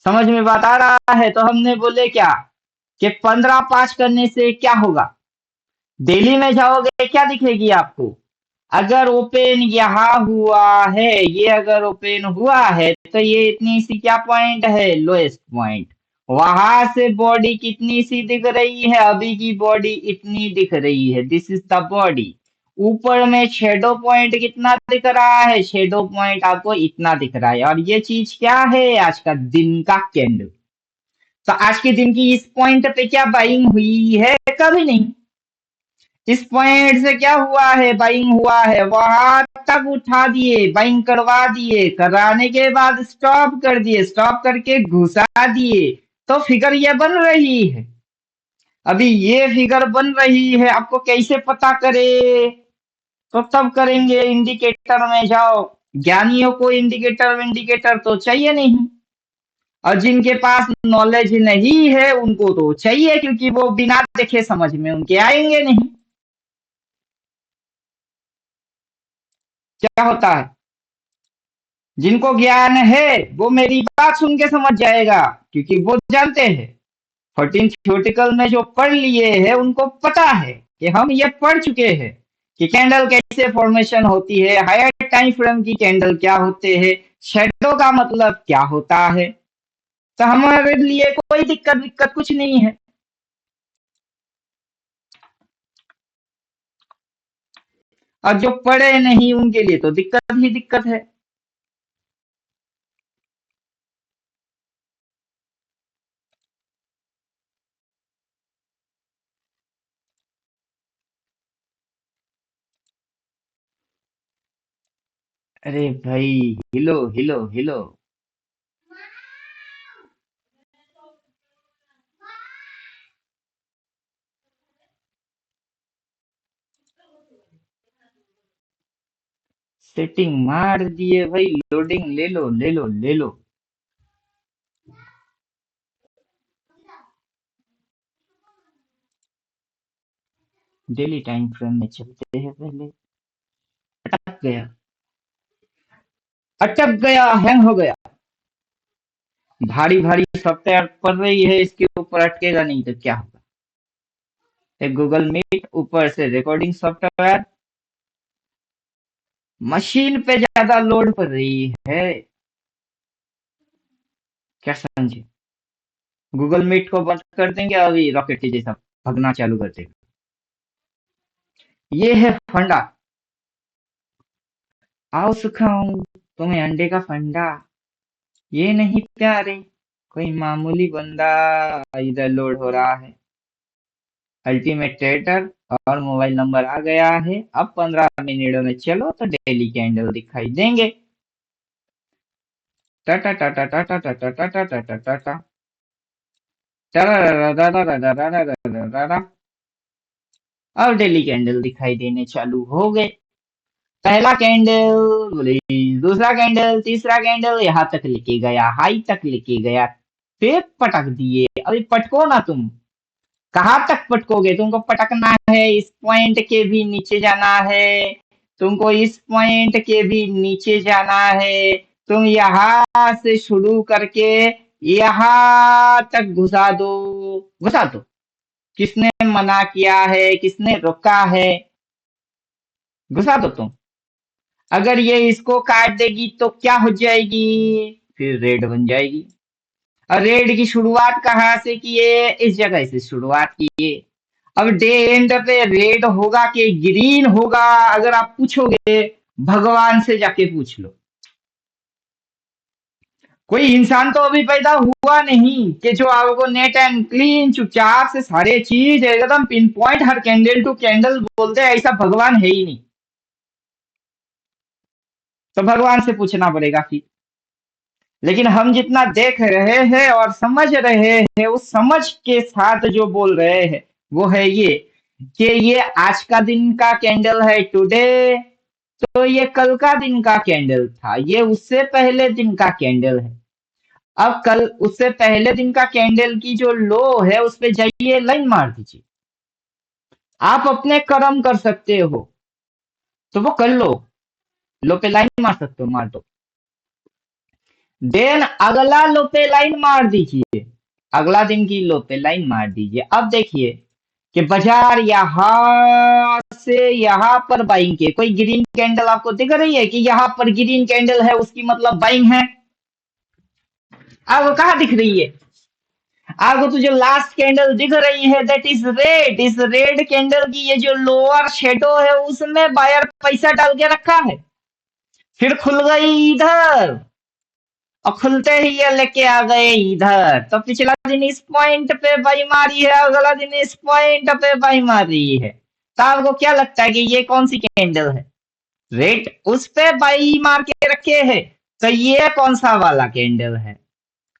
समझ में बात आ रहा है? तो हमने बोले क्या कि 15 पास करने से क्या होगा? दिल्ली में जाओगे क्या दिखेगी आपको? अगर ओपन यहाँ हुआ है, ये अगर ओपन हुआ है तो ये इतनी सी क्या पॉइंट है? Lowest point. वहां से बॉडी कितनी सी दिख रही है? अभी की बॉडी इतनी दिख रही है, दिस इज द बॉडी। ऊपर में शेडो पॉइंट कितना दिख रहा है? शेडो पॉइंट आपको इतना दिख रहा है, और ये चीज क्या है? आज का दिन का कैंडल। तो आज के दिन की इस पॉइंट पे क्या बाइंग हुई है? कभी नहीं। इस पॉइंट से क्या हुआ है? बाइंग हुआ है, वहां तक उठा दिए, बाइंग करवा दिए, कराने के बाद स्टॉप कर दिए, स्टॉप करके घुसा दिए, तो फिगर ये बन रही है। अभी ये फिगर बन रही है, आपको कैसे पता करे? तो तब करेंगे, इंडिकेटर में जाओ। ज्ञानियों को इंडिकेटर इंडिकेटर तो चाहिए नहीं, और जिनके पास नॉलेज नहीं है उनको तो चाहिए, क्योंकि वो बिना देखे समझ में उनके आएंगे नहीं। क्या होता है? जिनको ज्ञान है वो मेरी बात सुन के समझ जाएगा, क्योंकि वो जानते हैं। 14 थ्योरेटिकल में जो पढ़ लिए हैं उनको पता है कि हम ये पढ़ चुके हैं कि कैंडल कैसे फॉर्मेशन होती है, हायर टाइम फ्रेम की कैंडल क्या होते हैं, शेडो का मतलब क्या होता है। तो हमारे लिए कोई दिक्कत दिक्कत कुछ नहीं है। और जो पढ़े नहीं उनके लिए तो दिक्कत ही दिक्कत है। अरे भाई, हिलो हिलो हिलो। सेटिंग मार दिए भाई, लोडिंग ले लो ले लो ले लो। डेली टाइम फ्रेम में चलते हैं पहले। अटक गया, अटक गया, हैंग हो गया। भारी भारी सॉफ्टवेयर पड़ रही है, इसके ऊपर अटकेगा नहीं तो क्या होगा? एक गूगल मीट, ऊपर से रिकॉर्डिंग सॉफ्टवेयर, मशीन पे ज्यादा लोड पड़ रही है। क्या समझे? गूगल मीट को बंद कर देंगे, अभी रॉकेट के जैसा भगना चालू कर देगा। ये है फंडा। आओ सुखाऊं तुम्हें अंडे का फंडा। ये नहीं प्यारे, कोई मामूली बंदा इधर लोड हो रहा है। अल्टीमेट ट्रेडर और मोबाइल नंबर आ गया है। अब 15 मिनट में चलो तो डेली कैंडल दिखाई देंगे। टाटा टाटा टाटा टाटा टाटा टाटा टाटा टाटा। अब डेली कैंडल दिखाई देने चालू हो गए। पहला कैंडल, बोले दूसरा कैंडल, तीसरा कैंडल, यहाँ तक लेके गया, हाई तक लेके गया, फिर पटक दिए। अभी पटको ना तुम। कहाँ तक पटकोगे? तुमको पटकना है, इस पॉइंट के भी नीचे जाना है। तुमको इस पॉइंट के भी नीचे जाना है। तुम यहाँ से शुरू करके यहाँ तक घुसा दो। घुसा दो। किसने मना किया है? किसने रोका है? घुसा दो तुम। अगर ये इसको काट देगी तो क्या हो जाएगी? फिर रेड बन जाएगी। और रेड की शुरुआत कहाँ से किए? इस जगह से शुरुआत किए। अब डे एंड पे रेड होगा कि ग्रीन होगा, अगर आप पूछोगे भगवान से जाके पूछ लो। कोई इंसान तो अभी पैदा हुआ नहीं कि जो आपको नेट एंड क्लीन चुपचाप से सारे चीज एकदम पिन पॉइंट हर कैंडल टू कैंडल बोलते हैं। ऐसा भगवान है ही नहीं। तो भगवान से पूछना पड़ेगा फिर। लेकिन हम जितना देख रहे हैं और समझ रहे हैं, उस समझ के साथ जो बोल रहे हैं वो है ये कि ये आज का दिन का कैंडल है टुडे। तो ये कल का दिन का कैंडल था, ये उससे पहले दिन का कैंडल है। अब कल उससे पहले दिन का कैंडल की जो लो है उस पे जाइए, लाइन मार दीजिए। आप अपने कर्म कर सकते हो तो वो कर लो। लो पे लाइन मार सकते हो, मार दो। देन अगला लो पे लाइन मार दीजिए। अगला दिन की लो पे लाइन मार दीजिए। अब देखिए कि बाजार यहाँ से यहाँ पर बाइंग के कोई ग्रीन कैंडल आपको दिख रही है कि यहाँ पर ग्रीन कैंडल है, उसकी मतलब बाइंग है? आपको कहाँ दिख रही है? आपको तो जो लास्ट कैंडल दिख रही है दैट इज रेड। इस रेड कैंडल की ये जो लोअर शेडो है उसमें बायर पैसा डाल के रखा है, फिर खुल गई इधर और खुलते ही ये लेके आ गए इधर। तो पिछला दिन इस पॉइंट पे बाई मारी है, अगला दिन इस पॉइंट पे बाई मारी है। तो आपको क्या लगता है कि ये कौन सी कैंडल है? रेड उस पे बाई मार के रखे है। तो ये कौन सा वाला कैंडल है?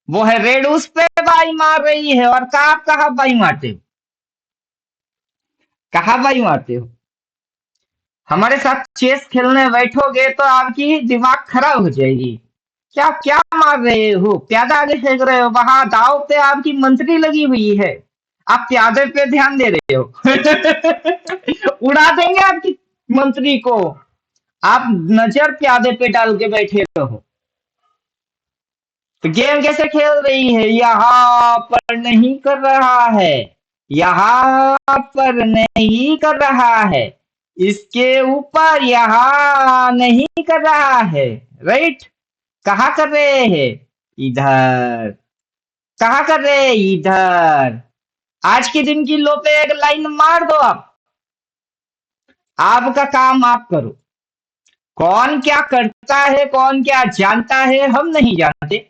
वो है रेड, उस पे बाई मार रही है। और आप कहा बाई मारते हो? कहा बाई मारते हो? हमारे साथ चेस खेलने बैठोगे तो आपकी दिमाग खराब हो जाएगी। क्या क्या मार रहे हो? प्यादा आगे फेंक रहे हो, वहां दाव पे आपकी मंत्री लगी हुई है, आप प्यादे पे ध्यान दे रहे हो। उड़ा देंगे आपकी मंत्री को। आप नजर प्यादे पे डाल के बैठे रहो। तो गेम कैसे खेल रही है? यहाँ पर नहीं कर रहा है, यहाँ पर नहीं कर रहा है, इसके ऊपर यहाँ नहीं कर रहा है। राइट? कहाँ कर रहे हैं? इधर। कहाँ कर रहे हैं? इधर। आज के दिन की लो पे एक लाइन मार दो आप। आपका काम आप करो। कौन क्या करता है, कौन क्या जानता है, हम नहीं जानते।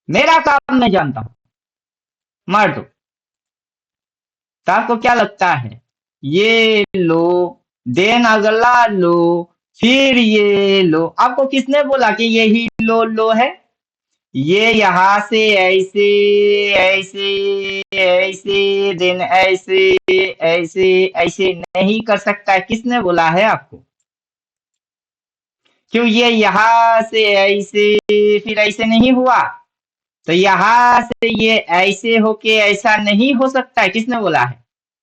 मेरा काम मैं जानता हूं। मार दो। तो आपको क्या लगता है? ये लो, देन अगला लो, फिर ये लो। आपको किसने बोला कि यही लो है? ये यहाँ से ऐसे ऐसे ऐसे देन ऐसे ऐसे ऐसे नहीं कर सकता है। किसने बोला है आपको? क्यों ये यहाँ से ऐसे फिर ऐसे नहीं हुआ? तो यहाँ से ये ऐसे होके ऐसा नहीं हो सकता है। किसने बोला है?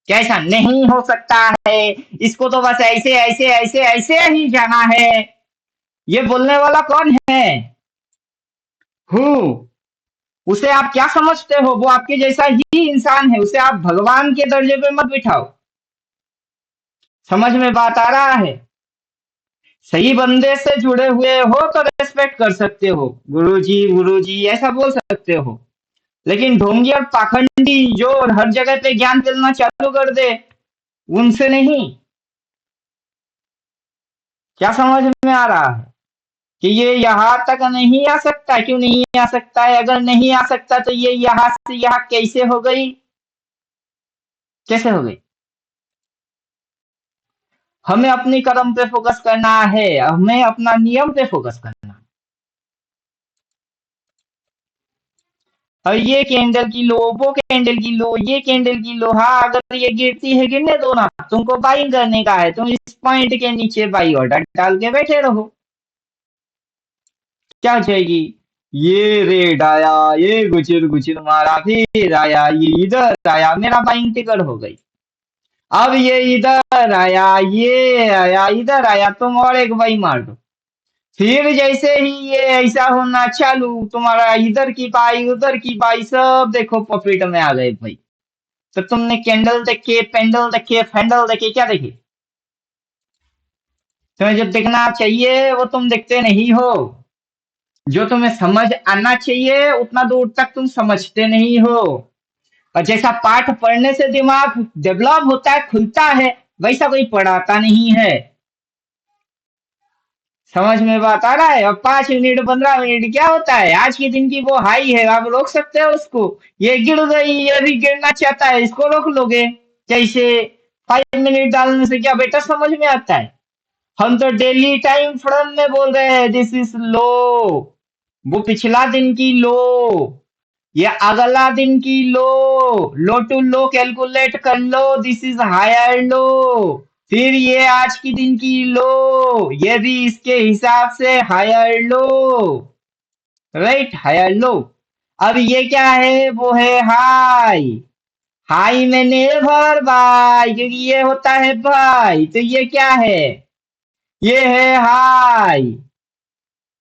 क्या ऐसा नहीं हो सकता है? इसको तो बस ऐसे ऐसे ऐसे ऐसे ही जाना है। ये बोलने वाला कौन है? हूँ। उसे आप क्या समझते हो? वो आपके जैसा ही इंसान है, उसे आप भगवान के दर्जे पे मत बिठाओ। समझ में बात आ रहा है? सही बंदे से जुड़े हुए हो तो रेस्पेक्ट कर सकते हो, गुरुजी ऐसा बोल सकते हो। लेकिन ढोंगी और पाखंडी जो हर जगह पे ज्ञान फैलाना चालू कर दे, उनसे नहीं। क्या समझ में आ रहा है कि ये यहाँ तक नहीं आ सकता? क्यों नहीं आ सकता है? अगर नहीं आ सकता तो ये यहाँ से यहाँ कैसे हो गई? कैसे हो गई? हमें अपनी कर्म पे फोकस करना है, हमें अपना नियम पे फोकस करना है। और ये कैंडल की लो, वो कैंडल की लो, ये कैंडल की लो, हाँ अगर ये गिरती है गिरने दो ना, तुमको बाइंग करने का है, तुम इस पॉइंट के नीचे बाई ऑर्डर डाल के बैठे रहो। क्या चाहिए? ये रेड आया, ये गुचिर गुचिर मारा, फिर आया, ये इधर आया, मेरा बाइंग टिकट हो गई। अब ये इधर आया, ये आया, इधर आया, तुम और एक बाई मार दो। फिर जैसे ही ये ऐसा होना चालू, तुम्हारा इधर की बाई उधर की बाई सब देखो प्रॉफिट में आ गए भाई। तो तुमने कैंडल देखे, पेंडल देखे, फैंडल देखे, क्या देखे? तुम्हें जो देखना चाहिए वो तुम देखते नहीं हो। जो तुम्हें समझ आना चाहिए उतना दूर तक तुम समझते नहीं हो। और जैसा पाठ पढ़ने से दिमाग डेवलप होता है, खुलता है, वैसा कोई पढ़ाता नहीं है। समझ में बात आ रहा है? और 5 मिनट 15 मिनट क्या होता है? आज के दिन की वो हाई है, आप रोक सकते हो उसको? ये गिर गई, ये भी गिरना चाहता है, इसको रोक लोगे कैसे? 5 मिनट डालने से क्या बेटा समझ में आता है? हम तो डेली टाइम फ्रेम में बोल रहे हैं, दिस इज लो। वो पिछला दिन की लो, ये अगला दिन की लो टू लो कैलकुलेट कर लो, दिस इज हायर लो। फिर ये आज की दिन की लो, ये भी इसके हिसाब से higher low, right? Higher low. अब ये क्या है? वो है हाई। हाई में नेवर बाय, क्योंकि ये होता है भाई, तो ये क्या है? ये है हाई।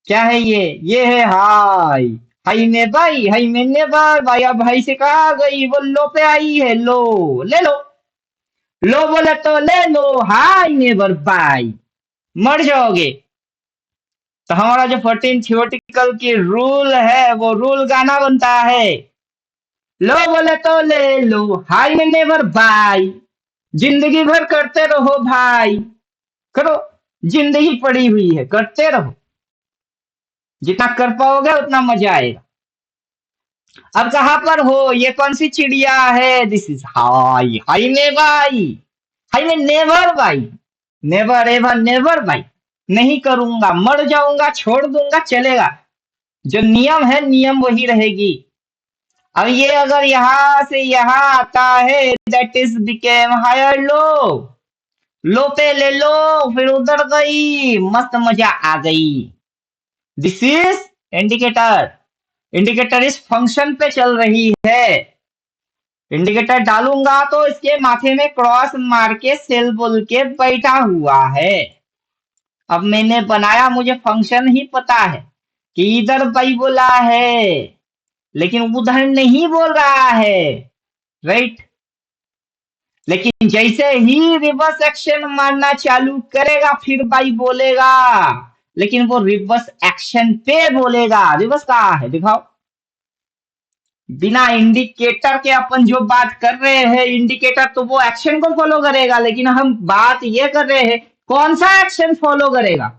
क्या है ये है हाई। हाई में भाई, हाई में नेवर भाई, अब भाई से कहा गई, वो लो पे आई है, लो ले लो। लो बोले तो ले लो, हाई नेवर बाय, मर जाओगे। तो हमारा जो 14 थियोटिकल की रूल है, वो रूल गाना बनता है। लो बोले तो ले लो, हाई में नेवर बाय, जिंदगी भर करते रहो भाई। करो, जिंदगी पड़ी हुई है, करते रहो। जितना कर पाओगे उतना मजा आएगा। अब कहाँ पर हो? ये कौन सी चिड़िया है? This is high. हाई में बाई, हाई में never by, never ever never by. नहीं करूंगा, मर जाऊंगा, छोड़ दूंगा, चलेगा। जो नियम है, नियम वही रहेगी। अब ये अगर यहाँ से यहाँ आता है, that is became higher low. Low पे ले लो, फिर उधर गई, मस्त मजा आ गई। This is indicator. इंडिकेटर इस फंक्शन पे चल रही है। इंडिकेटर डालूंगा तो इसके माथे में क्रॉस मार के सेल बोल के बैठा हुआ है। अब मैंने बनाया, मुझे फंक्शन ही पता है कि इधर बाई बोला है, लेकिन उधर नहीं बोल रहा है, राइट? लेकिन जैसे ही रिवर्स एक्शन मारना चालू करेगा, फिर बाई बोलेगा, लेकिन वो रिवर्स एक्शन पे बोलेगा। रिवर्स कहाँ है दिखाओ? बिना इंडिकेटर के अपन जो बात कर रहे हैं, इंडिकेटर तो वो एक्शन को फॉलो करेगा, लेकिन हम बात ये कर रहे हैं कौन सा एक्शन फॉलो करेगा।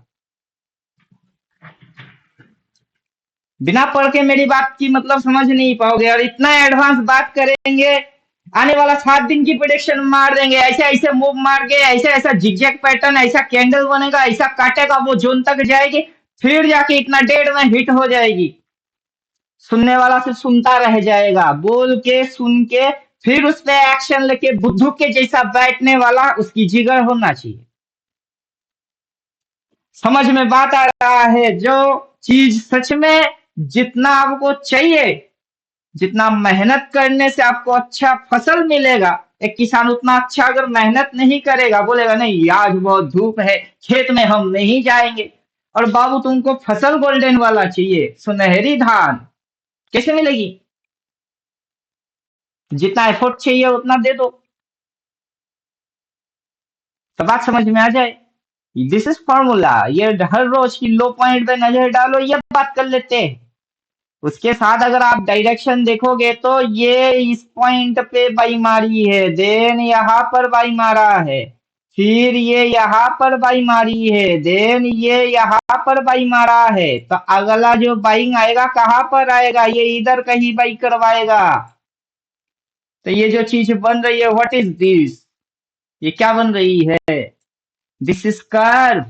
बिना पढ़ के मेरी बात की मतलब समझ नहीं पाओगे, और इतना एडवांस बात करेंगे, आने वाला 7 दिन की प्रिडिक्शन मार देंगे, ऐसे ऐसे मूव मार के, ऐसे ऐसा जिगजैग पैटर्न, ऐसा कैंडल बनेगा, ऐसा काटेगा, वो जोन तक जाएगी, फिर जाके इतना डेट में हिट हो जाएगी। सुनने वाला सिर्फ सुनता रह जाएगा, बोल के सुन के फिर उस पे एक्शन लेके बुद्धू के जैसा बैठने वाला उसकी जिगर होना चाहिए। समझ में बात आ रहा है? जो चीज सच में जितना आपको चाहिए, जितना मेहनत करने से आपको अच्छा फसल मिलेगा, एक किसान उतना अच्छा अगर मेहनत नहीं करेगा, बोलेगा नहीं आज बहुत धूप है, खेत में हम नहीं जाएंगे, और बाबू तुमको फसल गोल्डन वाला चाहिए, सुनहरी धान, कैसे मिलेगी? जितना एफर्ट चाहिए उतना दे दो, तो बात समझ में आ जाए। This is formula. ये हर रोज की लो पॉइंट पे नजर डालो, ये बात कर लेते हैं। उसके साथ अगर आप डायरेक्शन देखोगे तो ये इस पॉइंट पे बाई मारी है, देन यहाँ पर बाई मारा है, फिर ये यहाँ पर बाई मारी है, देन ये यहाँ पर बाई मारा है। तो अगला जो बाइंग आएगा कहाँ पर आएगा? ये इधर कहीं बाई करवाएगा। तो ये जो चीज बन रही है, व्हाट इज दिस? ये क्या बन रही है? This is curve.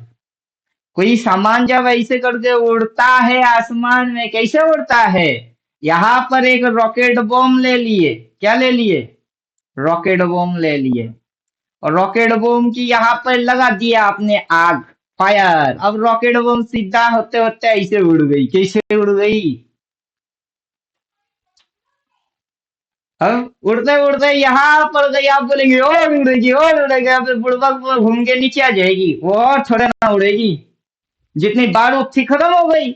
कोई सामान जब ऐसे करके उड़ता है आसमान में, कैसे उड़ता है? यहाँ पर एक रॉकेट बम ले लिए। क्या ले लिए? रॉकेट बम ले लिए। और रॉकेट बम की यहाँ पर लगा दिया आपने आग, फायर। अब रॉकेट बम सीधा होते होते ऐसे उड़ गई। कैसे उड़ गई? अब उड़ते उड़ते यहाँ पर गई। आप बोलेंगे और उड़ेगी और उड़ेगी, अब बुड़बक घूम के नीचे आ जाएगी। वो और थोड़े ना उड़ेगी, जितनी बारूद थी खत्म हो गई।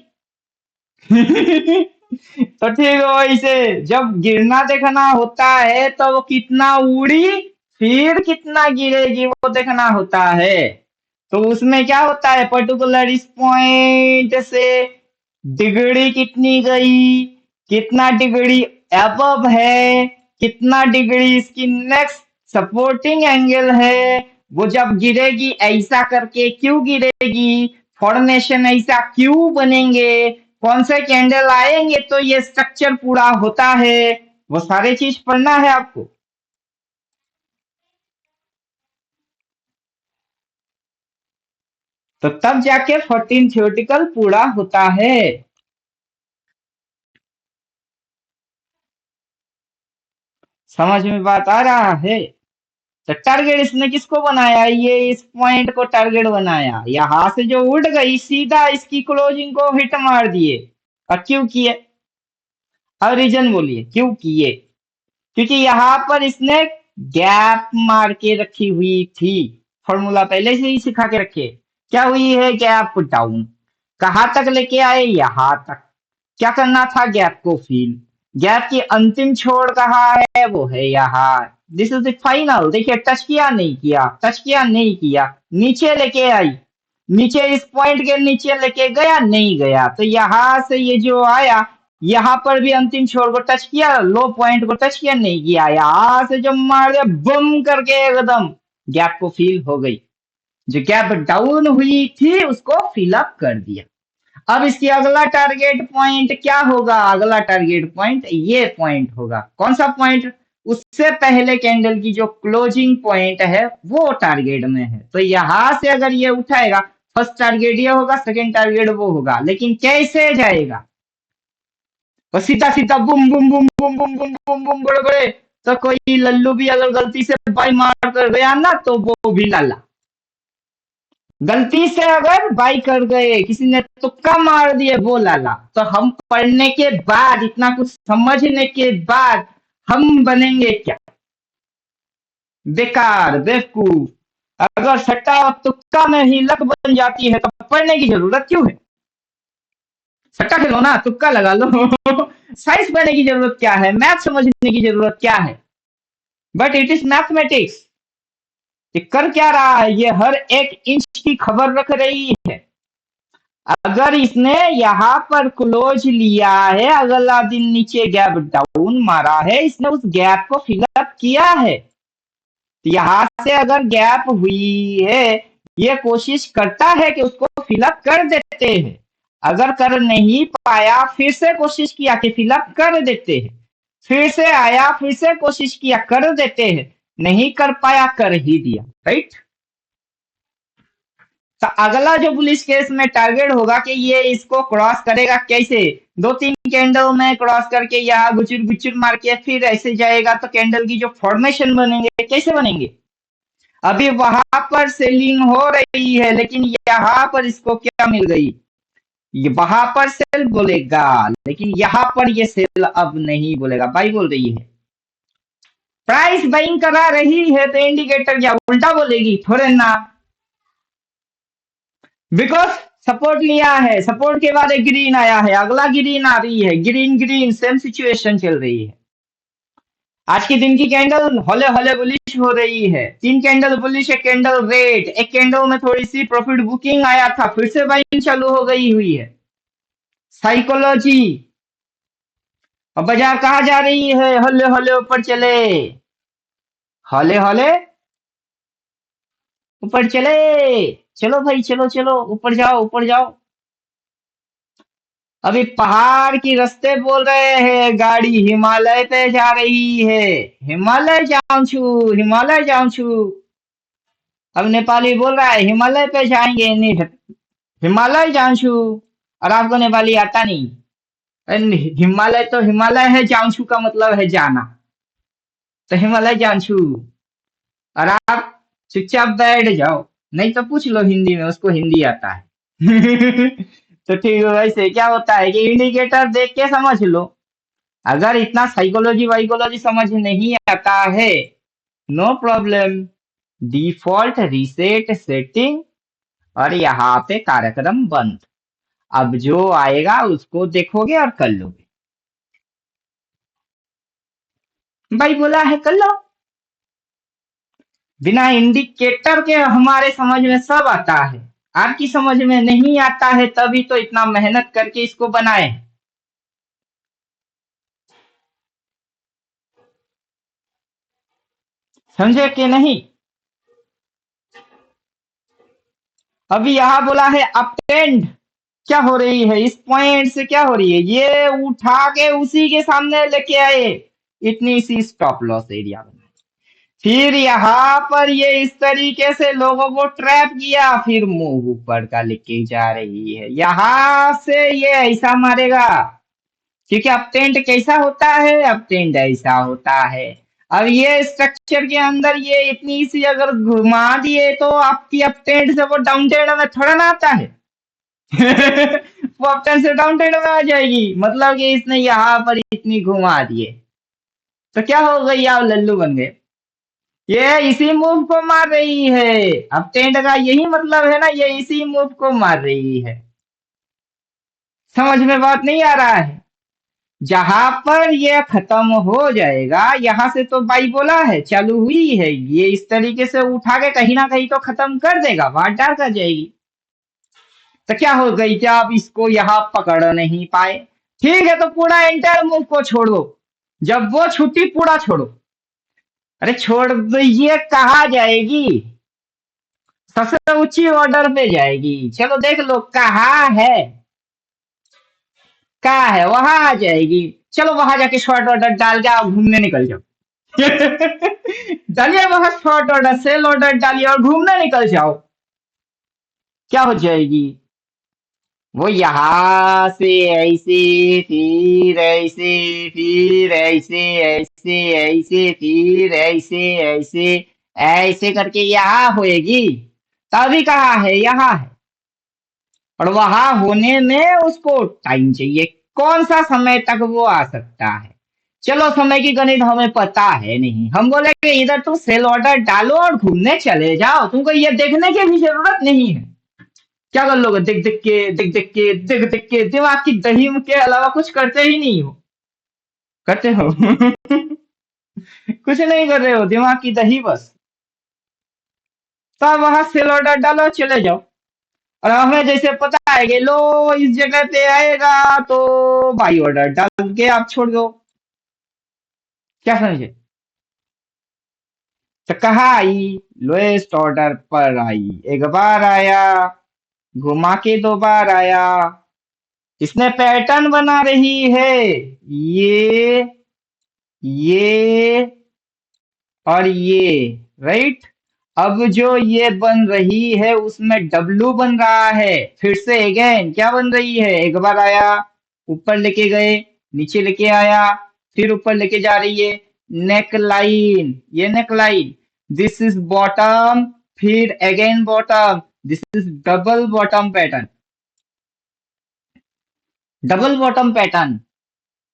तो ठीक है, वैसे जब गिरना देखना होता है तो वो कितना उड़ी फिर कितना गिरेगी वो देखना होता है। तो उसमें क्या होता है, पर्टिकुलर इस पॉइंट से डिग्री कितनी गई, कितना डिग्री एबव है, कितना डिग्री इसकी नेक्स्ट सपोर्टिंग एंगल है। वो जब गिरेगी ऐसा करके क्यों गिरेगी, फॉर्मेशन ऐसा क्यों बनेंगे, कौन से कैंडल आएंगे तो ये स्ट्रक्चर पूरा होता है, वो सारे चीज पढ़ना है आपको। तो तब जाके 14 थ्योरेटिकल पूरा होता है। समझ में बात आ रहा है? तो टारगेट इसने किसको बनाया? ये इस पॉइंट को टारगेट बनाया। यहां से जो उड़ गई सीधा इसकी क्लोजिंग को हिट मार दिए। और क्यों किए? अब रीजन बोलिए क्यों किए? क्योंकि यहाँ पर इसने गैप मार के रखी हुई थी। फॉर्मूला पहले से ही सिखा के रखे। क्या हुई है? Gap down. कहां तक लेके आए? यहां तक। क्या करना था? गैप को फिल। गैप की अंतिम छोर कहाँ है? वो है यहाँ। This is the final. देखिए, टच किया नहीं किया, टच किया नहीं किया, नीचे लेके आई, नीचे इस पॉइंट के नीचे लेके गया नहीं गया। तो यहां से ये जो आया, यहाँ पर भी अंतिम छोर को टच किया, लो पॉइंट को टच किया नहीं किया, यहाँ से जो मार दिया बम करके एकदम गैप को फील हो गई। जो गैप डाउन हुई थी उसको फिल अप कर दिया। अब इसकी अगला टारगेट पॉइंट क्या होगा? अगला टारगेट पॉइंट ये पॉइंट होगा। कौन सा पॉइंट? उससे पहले कैंडल की जो क्लोजिंग पॉइंट है वो टारगेट में है। तो यहां से अगर ये उठाएगा, फर्स्ट टारगेट ये होगा, सेकंड टारगेट वो होगा। लेकिन कैसे जाएगा? और सीधा सीधा बुम बुम बुम बुम बुम बुम बुम बुम बड़े बड़े। तो कोई लल्लू भी अगर गलती से बाई मार कर गया ना तो वो भी लाला। गलती से अगर बाई कर गए, किसी ने तुक्का मार दिए, वो लाला। तो हम पढ़ने के बाद, इतना कुछ समझने के बाद हम बनेंगे क्या? बेकार, बेवकूफ। अगर सट्टा और तुक्का में ही लक बन जाती है तो पढ़ने की जरूरत क्यों है? सट्टा खेलो ना, तुक्का लगा लो। साइंस पढ़ने की जरूरत क्या है? मैथ समझने की जरूरत क्या है? But it is mathematics. ये कर क्या रहा है? ये हर एक इंच की खबर रख रही है। अगर इसने यहाँ पर क्लोज लिया है, अगला दिन नीचे गैप डाउन मारा है, इसने उस गैप को फिलअप किया है। तो यहाँ से अगर गैप हुई है, ये कोशिश करता है कि उसको फिलअप कर देते हैं। अगर कर नहीं पाया, फिर से कोशिश किया कि फिलअप कर देते हैं, फिर से आया, फिर से कोशिश किया, कर देते हैं, नहीं कर पाया, कर ही दिया। राइट? तो अगला जो बुलिश केस में टारगेट होगा कि ये इसको क्रॉस करेगा। कैसे? दो तीन कैंडल में क्रॉस करके यहाँ गुचुर गुचुर मार के फिर ऐसे जाएगा। तो कैंडल की जो फॉर्मेशन बनेंगे कैसे बनेंगे? अभी वहां पर सेलिंग हो रही है, लेकिन यहाँ पर इसको क्या मिल गई? ये वहां पर सेल बोलेगा, लेकिन यहाँ पर ये सेल अब नहीं बोलेगा, बाई बोल रही है। प्राइस बाइंग करा रही है तो इंडिकेटर क्या उल्टा बोलेगी? थोड़े ना। बिकॉज सपोर्ट लिया है, सपोर्ट के बाद एक ग्रीन आया है, अगला ग्रीन आ रही है, ग्रीन ग्रीन सेम सिचुएशन चल रही है। आज के दिन की कैंडल हौले हौले बुलिश हो रही है। 3 कैंडल बुलिश, एक कैंडल रेड, एक कैंडल में थोड़ी सी प्रॉफिट बुकिंग आया था, फिर से बाइंग चालू हो गई हुई है। साइकोलॉजी। अब बाजार कहाँ जा रही है? हौले हौले ऊपर चले, हौले हौले ऊपर चले। चलो भाई, चलो चलो, ऊपर जाओ, ऊपर जाओ। अभी पहाड़ की रास्ते बोल रहे हैं, गाड़ी हिमालय पे जा रही है। हिमालय जाऊं छू, हिमालय जाऊं छू। अब नेपाली बोल रहा है हिमालय पे जाएंगे, नहीं हिमालय जाऊं छू। और आपको नेपाली आता नहीं? अरे हिमालय तो हिमालय है, जाऊं छू का मतलब है जाना। तो हिमालय जाऊं छू। और आप चुपचाप बैठ जाओ, नहीं तो पूछ लो हिंदी में, उसको हिंदी आता है। तो ठीक है, वैसे क्या होता है कि इंडिकेटर देख के समझ लो। अगर इतना साइकोलॉजी वाइकोलॉजी समझ नहीं आता है, no problem. Default reset setting, और यहाँ पे कार्यक्रम बंद। अब जो आएगा उसको देखोगे और कर लोगे। भाई बोला है कर लो। बिना इंडिकेटर के हमारे समझ में सब आता है। आपकी समझ में नहीं आता है, तभी तो इतना मेहनत करके इसको बनाए। समझे कि नहीं? अभी यहाँ बोला है अपटेंड। क्या हो रही है इस पॉइंट से? क्या हो रही है? ये उठा के उसी के सामने लेके आए, इतनी सी स्टॉप लॉस एरिया बनाई। फिर यहाँ पर ये इस तरीके से लोगों को ट्रैप किया, फिर मूव ऊपर का लेके जा रही है। यहाँ से ये ऐसा मारेगा, क्योंकि अपटेंट कैसा होता है? अपटेंट ऐसा होता है। अब ये स्ट्रक्चर के अंदर ये इतनी सी अगर घुमा दिए तो आपकी अपटेंट से वो डाउन टेंड में थोड़ा ना आता है। वो अपटेंट से डाउन टेंड में आ जाएगी, मतलब कि इसने यहाँ पर इतनी घुमा दिए। तो क्या हो गई? आप लल्लू बन गए। ये इसी मूव को मार रही है। अपटेंट का यही मतलब है ना, ये इसी मूव को मार रही है। समझ में बात नहीं आ रहा है? जहां पर ये खत्म हो जाएगा, यहां से तो बाई बोला है चालू हुई है, ये इस तरीके से उठा के कहीं ना कहीं तो खत्म कर देगा, वहां डाल कर जाएगी। तो क्या हो गई? क्या आप इसको यहाँ पकड़ नहीं पाए? ठीक है, तो पूरा एंटायर मूव को छोड़ दो। जब वो छुट्टी पूरा छोड़ो। अरे छोड़ दो, ये कहा जाएगी? सबसे ऊंची ऑर्डर पे जाएगी। चलो देख लो कहाँ है, कहाँ है, वहां आ जाएगी। चलो वहां जाके शॉर्ट ऑर्डर डाल के आप घूमने निकल जाओ। डालिए वहां शॉर्ट ऑर्डर, सेल ऑर्डर डालिए और घूमने निकल जाओ। क्या हो जाएगी? वो यहाँ से ऐसे, फिर ऐसे, फिर ऐसे, ऐसे ऐसे, फिर ऐसे ऐसे, ऐसे करके यहाँ होएगी। तभी कहाँ है? यहाँ है। और वहां होने में उसको टाइम चाहिए। कौन सा समय तक वो आ सकता है? चलो समय की गणित हमें पता है नहीं, हम बोले कि इधर तुम सेल ऑर्डर डालो और घूमने चले जाओ, तुमको ये देखने की भी जरूरत नहीं है। क्या कर लोगे? देख देख के, देख देख के, देख देख के, दिमाग की दही के अलावा कुछ करते ही नहीं हो। करते हो? कुछ नहीं कर रहे हो, दिमाग की दही बस। तो आप वहां सेल ऑर्डर डालो, चले जाओ। और हमें जैसे पता है कि लो इस जगह पे आएगा, तो बाई ऑर्डर डाल के आप छोड़ दो। क्या समझे? तो कहा आई? लोएस्ट ऑर्डर पर आई। एक बार आया, घुमा के 2 बार आया। इसने पैटर्न बना रही है, ये ये और ये, राइट। अब जो ये बन रही है उसमें डब्लू बन रहा है। फिर से अगेन क्या बन रही है? एक बार आया, ऊपर लेके गए, नीचे लेके आया, फिर ऊपर लेके जा रही है। नेक लाइन, ये neck line, this is bottom, फिर again bottom, this is double bottom pattern. Double bottom pattern,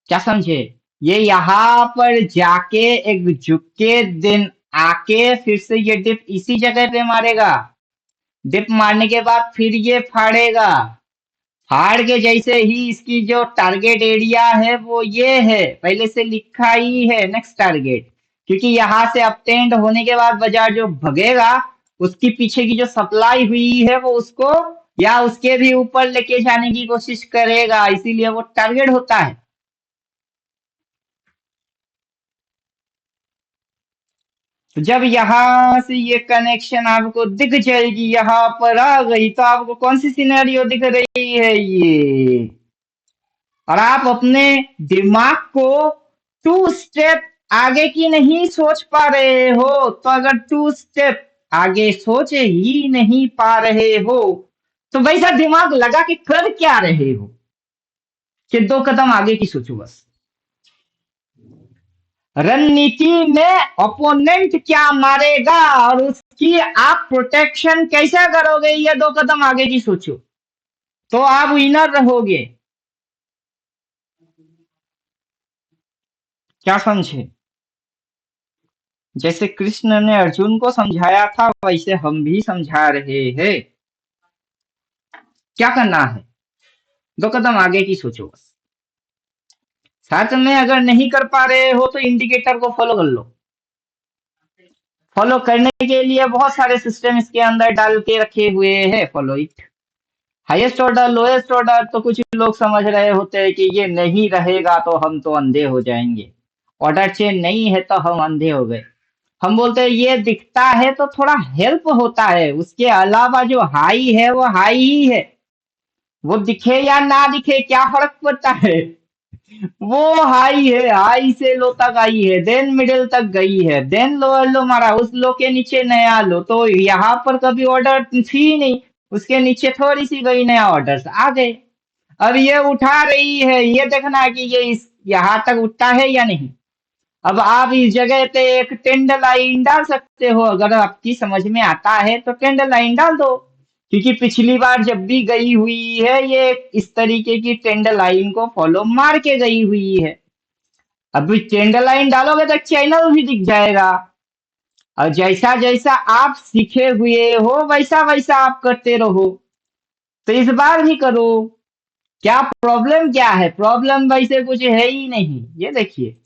क्या समझे? ये यहाँ पर जाके एक झुक के दिन आके फिर से ये डिप इसी जगह पे मारेगा। डिप मारने के बाद फिर ये फाड़ेगा, फाड़ के जैसे ही इसकी जो टारगेट एरिया है वो ये है, पहले से लिखा ही है नेक्स्ट टारगेट, क्योंकि यहाँ से अपटेंड होने के बाद बाजार जो भगेगा उसकी पीछे की जो सप्लाई हुई है वो उसको या उसके भी ऊपर लेके जाने की कोशिश करेगा, इसीलिए वो टारगेट होता है। तो जब यहाँ से ये कनेक्शन आपको दिख जाएगी, यहाँ पर आ गई, तो आपको कौन सी सिनेरियो दिख रही है ये, और आप अपने दिमाग को टू स्टेप आगे की नहीं सोच पा रहे हो, तो अगर टू स्टेप आगे सोच ही नहीं पा रहे हो तो वैसा दिमाग लगा के कर क्या रहे हो कि दो कदम आगे की सोचो बस। रणनीति में ओपोनेंट क्या मारेगा और उसकी आप प्रोटेक्शन कैसे करोगे, ये दो कदम आगे की सोचो, तो आप विनर रहोगे। क्या समझे? जैसे कृष्ण ने अर्जुन को समझाया था वैसे हम भी समझा रहे हैं। क्या करना है, दो कदम आगे की सोचो बस। साथ में अगर नहीं कर पा रहे हो तो इंडिकेटर को फॉलो कर लो। फॉलो करने के लिए बहुत सारे सिस्टम इसके अंदर डाल के रखे हुए हैं, follow it. Highest order, lowest order, तो कुछ लोग समझ रहे होते हैं कि ये नहीं रहेगा तो हम तो अंधे हो जाएंगे, ऑर्डर चेन नहीं है तो हम अंधे हो गए। हम बोलते हैं ये दिखता है तो थोड़ा हेल्प होता है, उसके अलावा जो हाई है वो हाई ही है, वो दिखे या ना दिखे क्या फर्क पड़ता है। वो हाई है, हाई से लो तक आई है, देन मिडिल तक गई है, देन लोअर लो मारा, उस लो के नीचे नया लो, तो यहाँ पर कभी ऑर्डर थी नहीं, उसके नीचे थोड़ी सी गई नया ऑर्डर आ गए। अब ये उठा रही है, ये देखना है कि ये इस यहाँ तक उठता है या नहीं। अब आप इस जगह पे एक टेंड लाइन डाल सकते हो, अगर आपकी समझ में आता है तो टेंड लाइन डाल दो, क्योंकि पिछली बार जब भी गई हुई है ये इस तरीके की टेंड लाइन को फॉलो मार के गई हुई है। अभी टेंड लाइन डालोगे तो चैनल भी दिख जाएगा, और जैसा जैसा आप सीखे हुए हो वैसा वैसा आप करते रहो। तो इस बार भी करो। क्या प्रॉब्लम क्या है, प्रॉब्लम वैसे कुछ है ही नहीं। ये देखिए,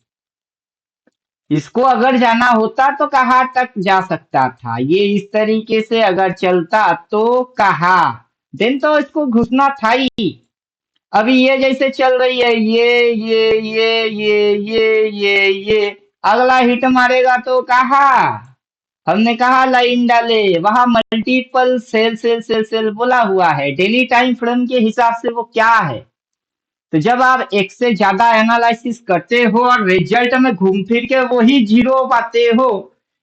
इसको अगर जाना होता तो कहाँ तक जा सकता था, ये इस तरीके से अगर चलता तो कहाँ, देन तो इसको घुसना था ही। अभी ये जैसे चल रही है, ये अगला हिट मारेगा तो कहाँ, हमने कहा लाइन डाले, वहां multiple cell cell cell cell बोला हुआ है, डेली टाइम फ्रेम के हिसाब से वो क्या है। तो जब आप एक से ज्यादा एनालिसिस करते हो और रिजल्ट में घूम फिर के वही जीरो पाते हो,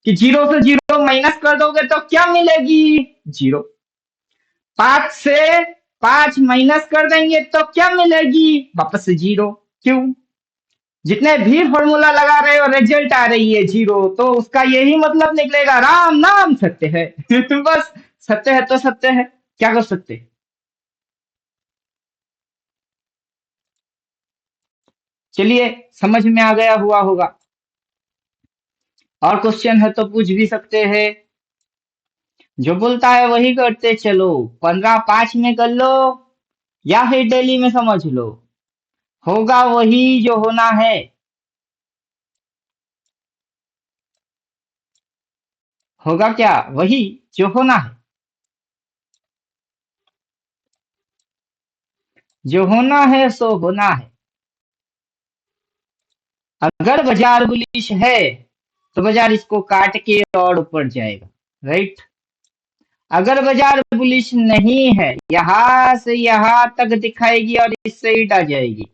कि जीरो से जीरो माइनस कर दोगे तो क्या मिलेगी, जीरो। पांच से पांच माइनस कर देंगे तो क्या मिलेगी, वापस से जीरो। क्यों, जितने भी फॉर्मूला लगा रहे हो रिजल्ट आ रही है जीरो, तो उसका यही मतलब निकलेगा राम नाम सत्य है। बस, सत्य है तो सत्य है, क्या कर सकते हैं। चलिए, समझ में आ गया हुआ होगा। और क्वेश्चन है तो पूछ भी सकते हैं। जो बोलता है वही करते चलो, 15 5 में कर लो या फिर डेली में समझ लो, होगा वही जो होना है। होगा क्या, वही जो होना है। जो होना है सो होना है। अगर बाजार बुलिश है तो बाजार इसको काट के और ऊपर जाएगा, राइट। अगर बाजार बुलिश नहीं है, यहां से यहां तक दिखाएगी और इससे हिट आ जाएगी,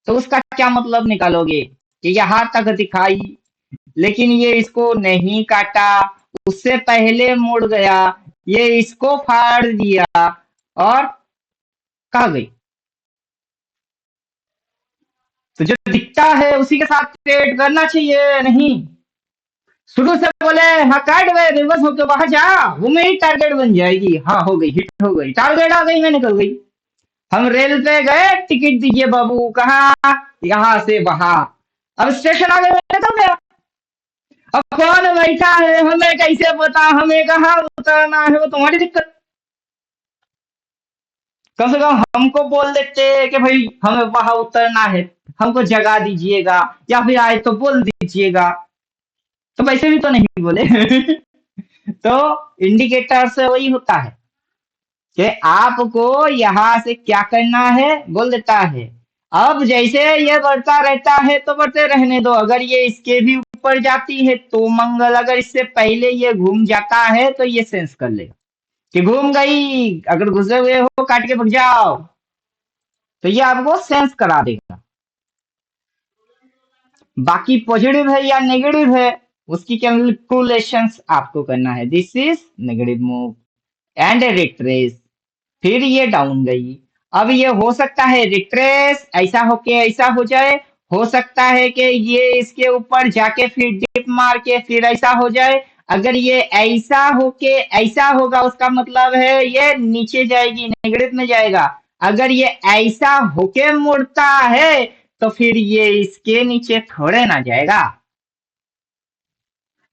तो उसका क्या मतलब निकालोगे कि यहां तक दिखाई लेकिन ये इसको नहीं काटा, उससे पहले मुड़ गया, ये इसको फाड़ दिया और कहा गई। तो जो दिखता है उसी के साथ ट्रेड करना चाहिए, नहीं शुरू से बोले हाँ काट गए रिवर्स होके वहां जा, वो मेरी टारगेट बन जाएगी, हाँ हो गई, हिट हो गई, टारगेट आ गई, मैं निकल गई। हम रेल पे गए, टिकट दीजिए बाबू, कहा, यहाँ से वहां, अब स्टेशन आ गए, मैं निकल गया। अब कौन बैठा है हमें कैसे पता, हमें कहाँ उतरना है, वो तुम्हारी दिक्कत। कम से कम हमको बोल देते कि भाई हमें वहां उतरना है, हमको जगा दीजिएगा, या फिर आए तो बोल दीजिएगा। तो वैसे भी तो नहीं बोले। तो इंडिकेटर से वही होता है कि आपको यहाँ से क्या करना है, बोल देता है। अब जैसे ये बढ़ता रहता है तो बढ़ते रहने दो, अगर ये इसके भी ऊपर जाती है तो मंगल, अगर इससे पहले ये घूम जाता है तो ये सेंस कर लेगा कि घूम गई, अगर घुसे हुए हो काट के भग जाओ, तो ये आपको सेंस करा देगा। बाकी पॉजिटिव है या नेगेटिव है उसकी कैलकुलेशंस आपको करना है। This is negative move and retrace, फिर ये डाउन गई। अब ये हो सकता है रिट्रेस ऐसा होके ऐसा हो जाए, हो सकता है कि ये इसके ऊपर जाके फिर डिप मार के फिर ऐसा हो जाए। अगर ये ऐसा होके ऐसा होगा उसका मतलब है ये नीचे जाएगी, नेगेटिव में जाएगा। अगर ये ऐसा होके मुड़ता है तो फिर ये इसके नीचे थोड़े ना जाएगा।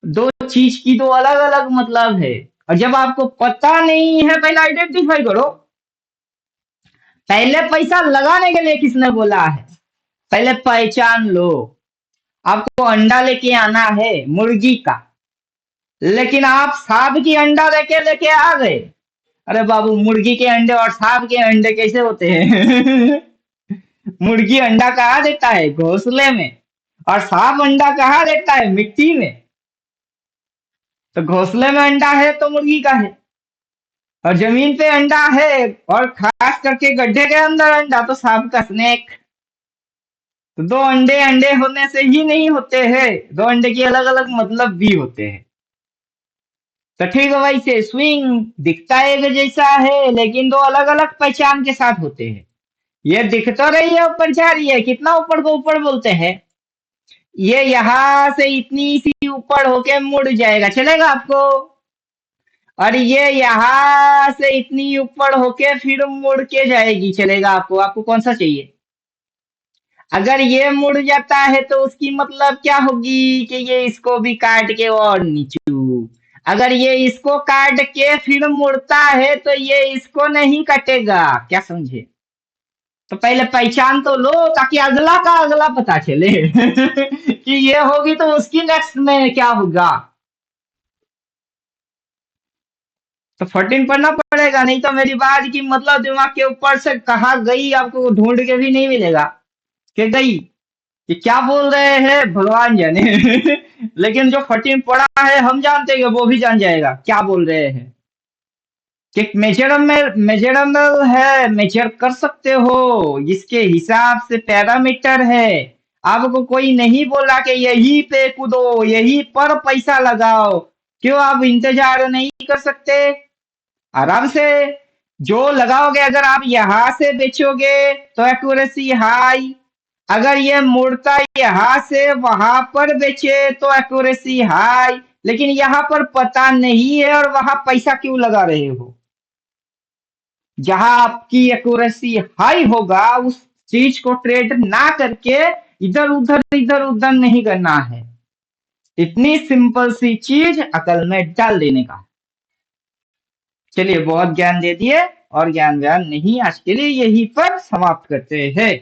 दो चीज की दो अलग अलग मतलब है। और जब आपको पता नहीं है पहले आइडेंटिफाई करो। पहले पैसा लगाने के लिए किसने बोला है, पहले पहचान लो। आपको अंडा लेके आना है मुर्गी का, लेकिन आप सांप की अंडा लेके लेके आ गए। अरे बाबू, मुर्गी के अंडे और सांप के अंडे कैसे होते हैं? मुर्गी अंडा कहाँ देता है, घोंसले में। और सांप अंडा कहाँ देता है, मिट्टी में। तो घोंसले में अंडा है तो मुर्गी का है, और जमीन पे अंडा है, और खास करके गड्ढे के अंदर अंडा तो सांप का, स्नेक। तो दो अंडे अंडे होने से ही नहीं होते हैं, दो अंडे के अलग अलग मतलब भी होते हैं। तो ठीक है, वैसे स्विंग दिखता एक जैसा है लेकिन दो अलग अलग पहचान के साथ होते हैं। ये दिख तो रही है ऊपर जा रही है, कितना ऊपर को ऊपर बोलते हैं, ये यहाँ से इतनी सी ऊपर होके मुड़ जाएगा, चलेगा आपको। और ये यहाँ से इतनी ऊपर होके फिर मुड़ के जाएगी, चलेगा आपको। आपको कौन सा चाहिए? अगर ये मुड़ जाता है तो उसकी मतलब क्या होगी कि ये इसको भी काट के और नीचू। अगर ये इसको काट के फिर मुड़ता है तो ये इसको नहीं कटेगा, क्या समझे? तो पहले पहचान तो लो ताकि अगला का अगला पता चले। कि ये होगी तो उसकी नेक्स्ट में क्या होगा। तो 14 पढ़ना पड़ेगा, नहीं तो मेरी बात की मतलब दिमाग के ऊपर से कहा गई आपको ढूंढ के भी नहीं मिलेगा कि गई। ये क्या बोल रहे हैं भगवान जाने। लेकिन जो 14 पढ़ा है हम जानते हैं, वो भी जान जाएगा क्या बोल रहे हैं। कि मेजरमेबल है, मेजर कर सकते हो, इसके हिसाब से पैरामीटर है। आपको कोई नहीं बोला कि यही पे कूदो, यही पर पैसा लगाओ। क्यों आप इंतजार नहीं कर सकते? आराम से जो लगाओगे, अगर आप यहाँ से बेचोगे तो एक्यूरेसी हाई, अगर ये मुड़ता यहाँ से वहां पर बेचे तो एक्यूरेसी हाई। लेकिन यहाँ पर पता नहीं है और वहां पैसा क्यों लगा रहे हो? जहां आपकी एक्यूरेसी हाई होगा उस चीज को ट्रेड ना करके इधर उधर नहीं करना है। इतनी सिंपल सी चीज अकल में डाल देने का। चलिए, बहुत ज्ञान दे दिए, और ज्ञान व्यान नहीं, आज के लिए यही पर समाप्त करते हैं।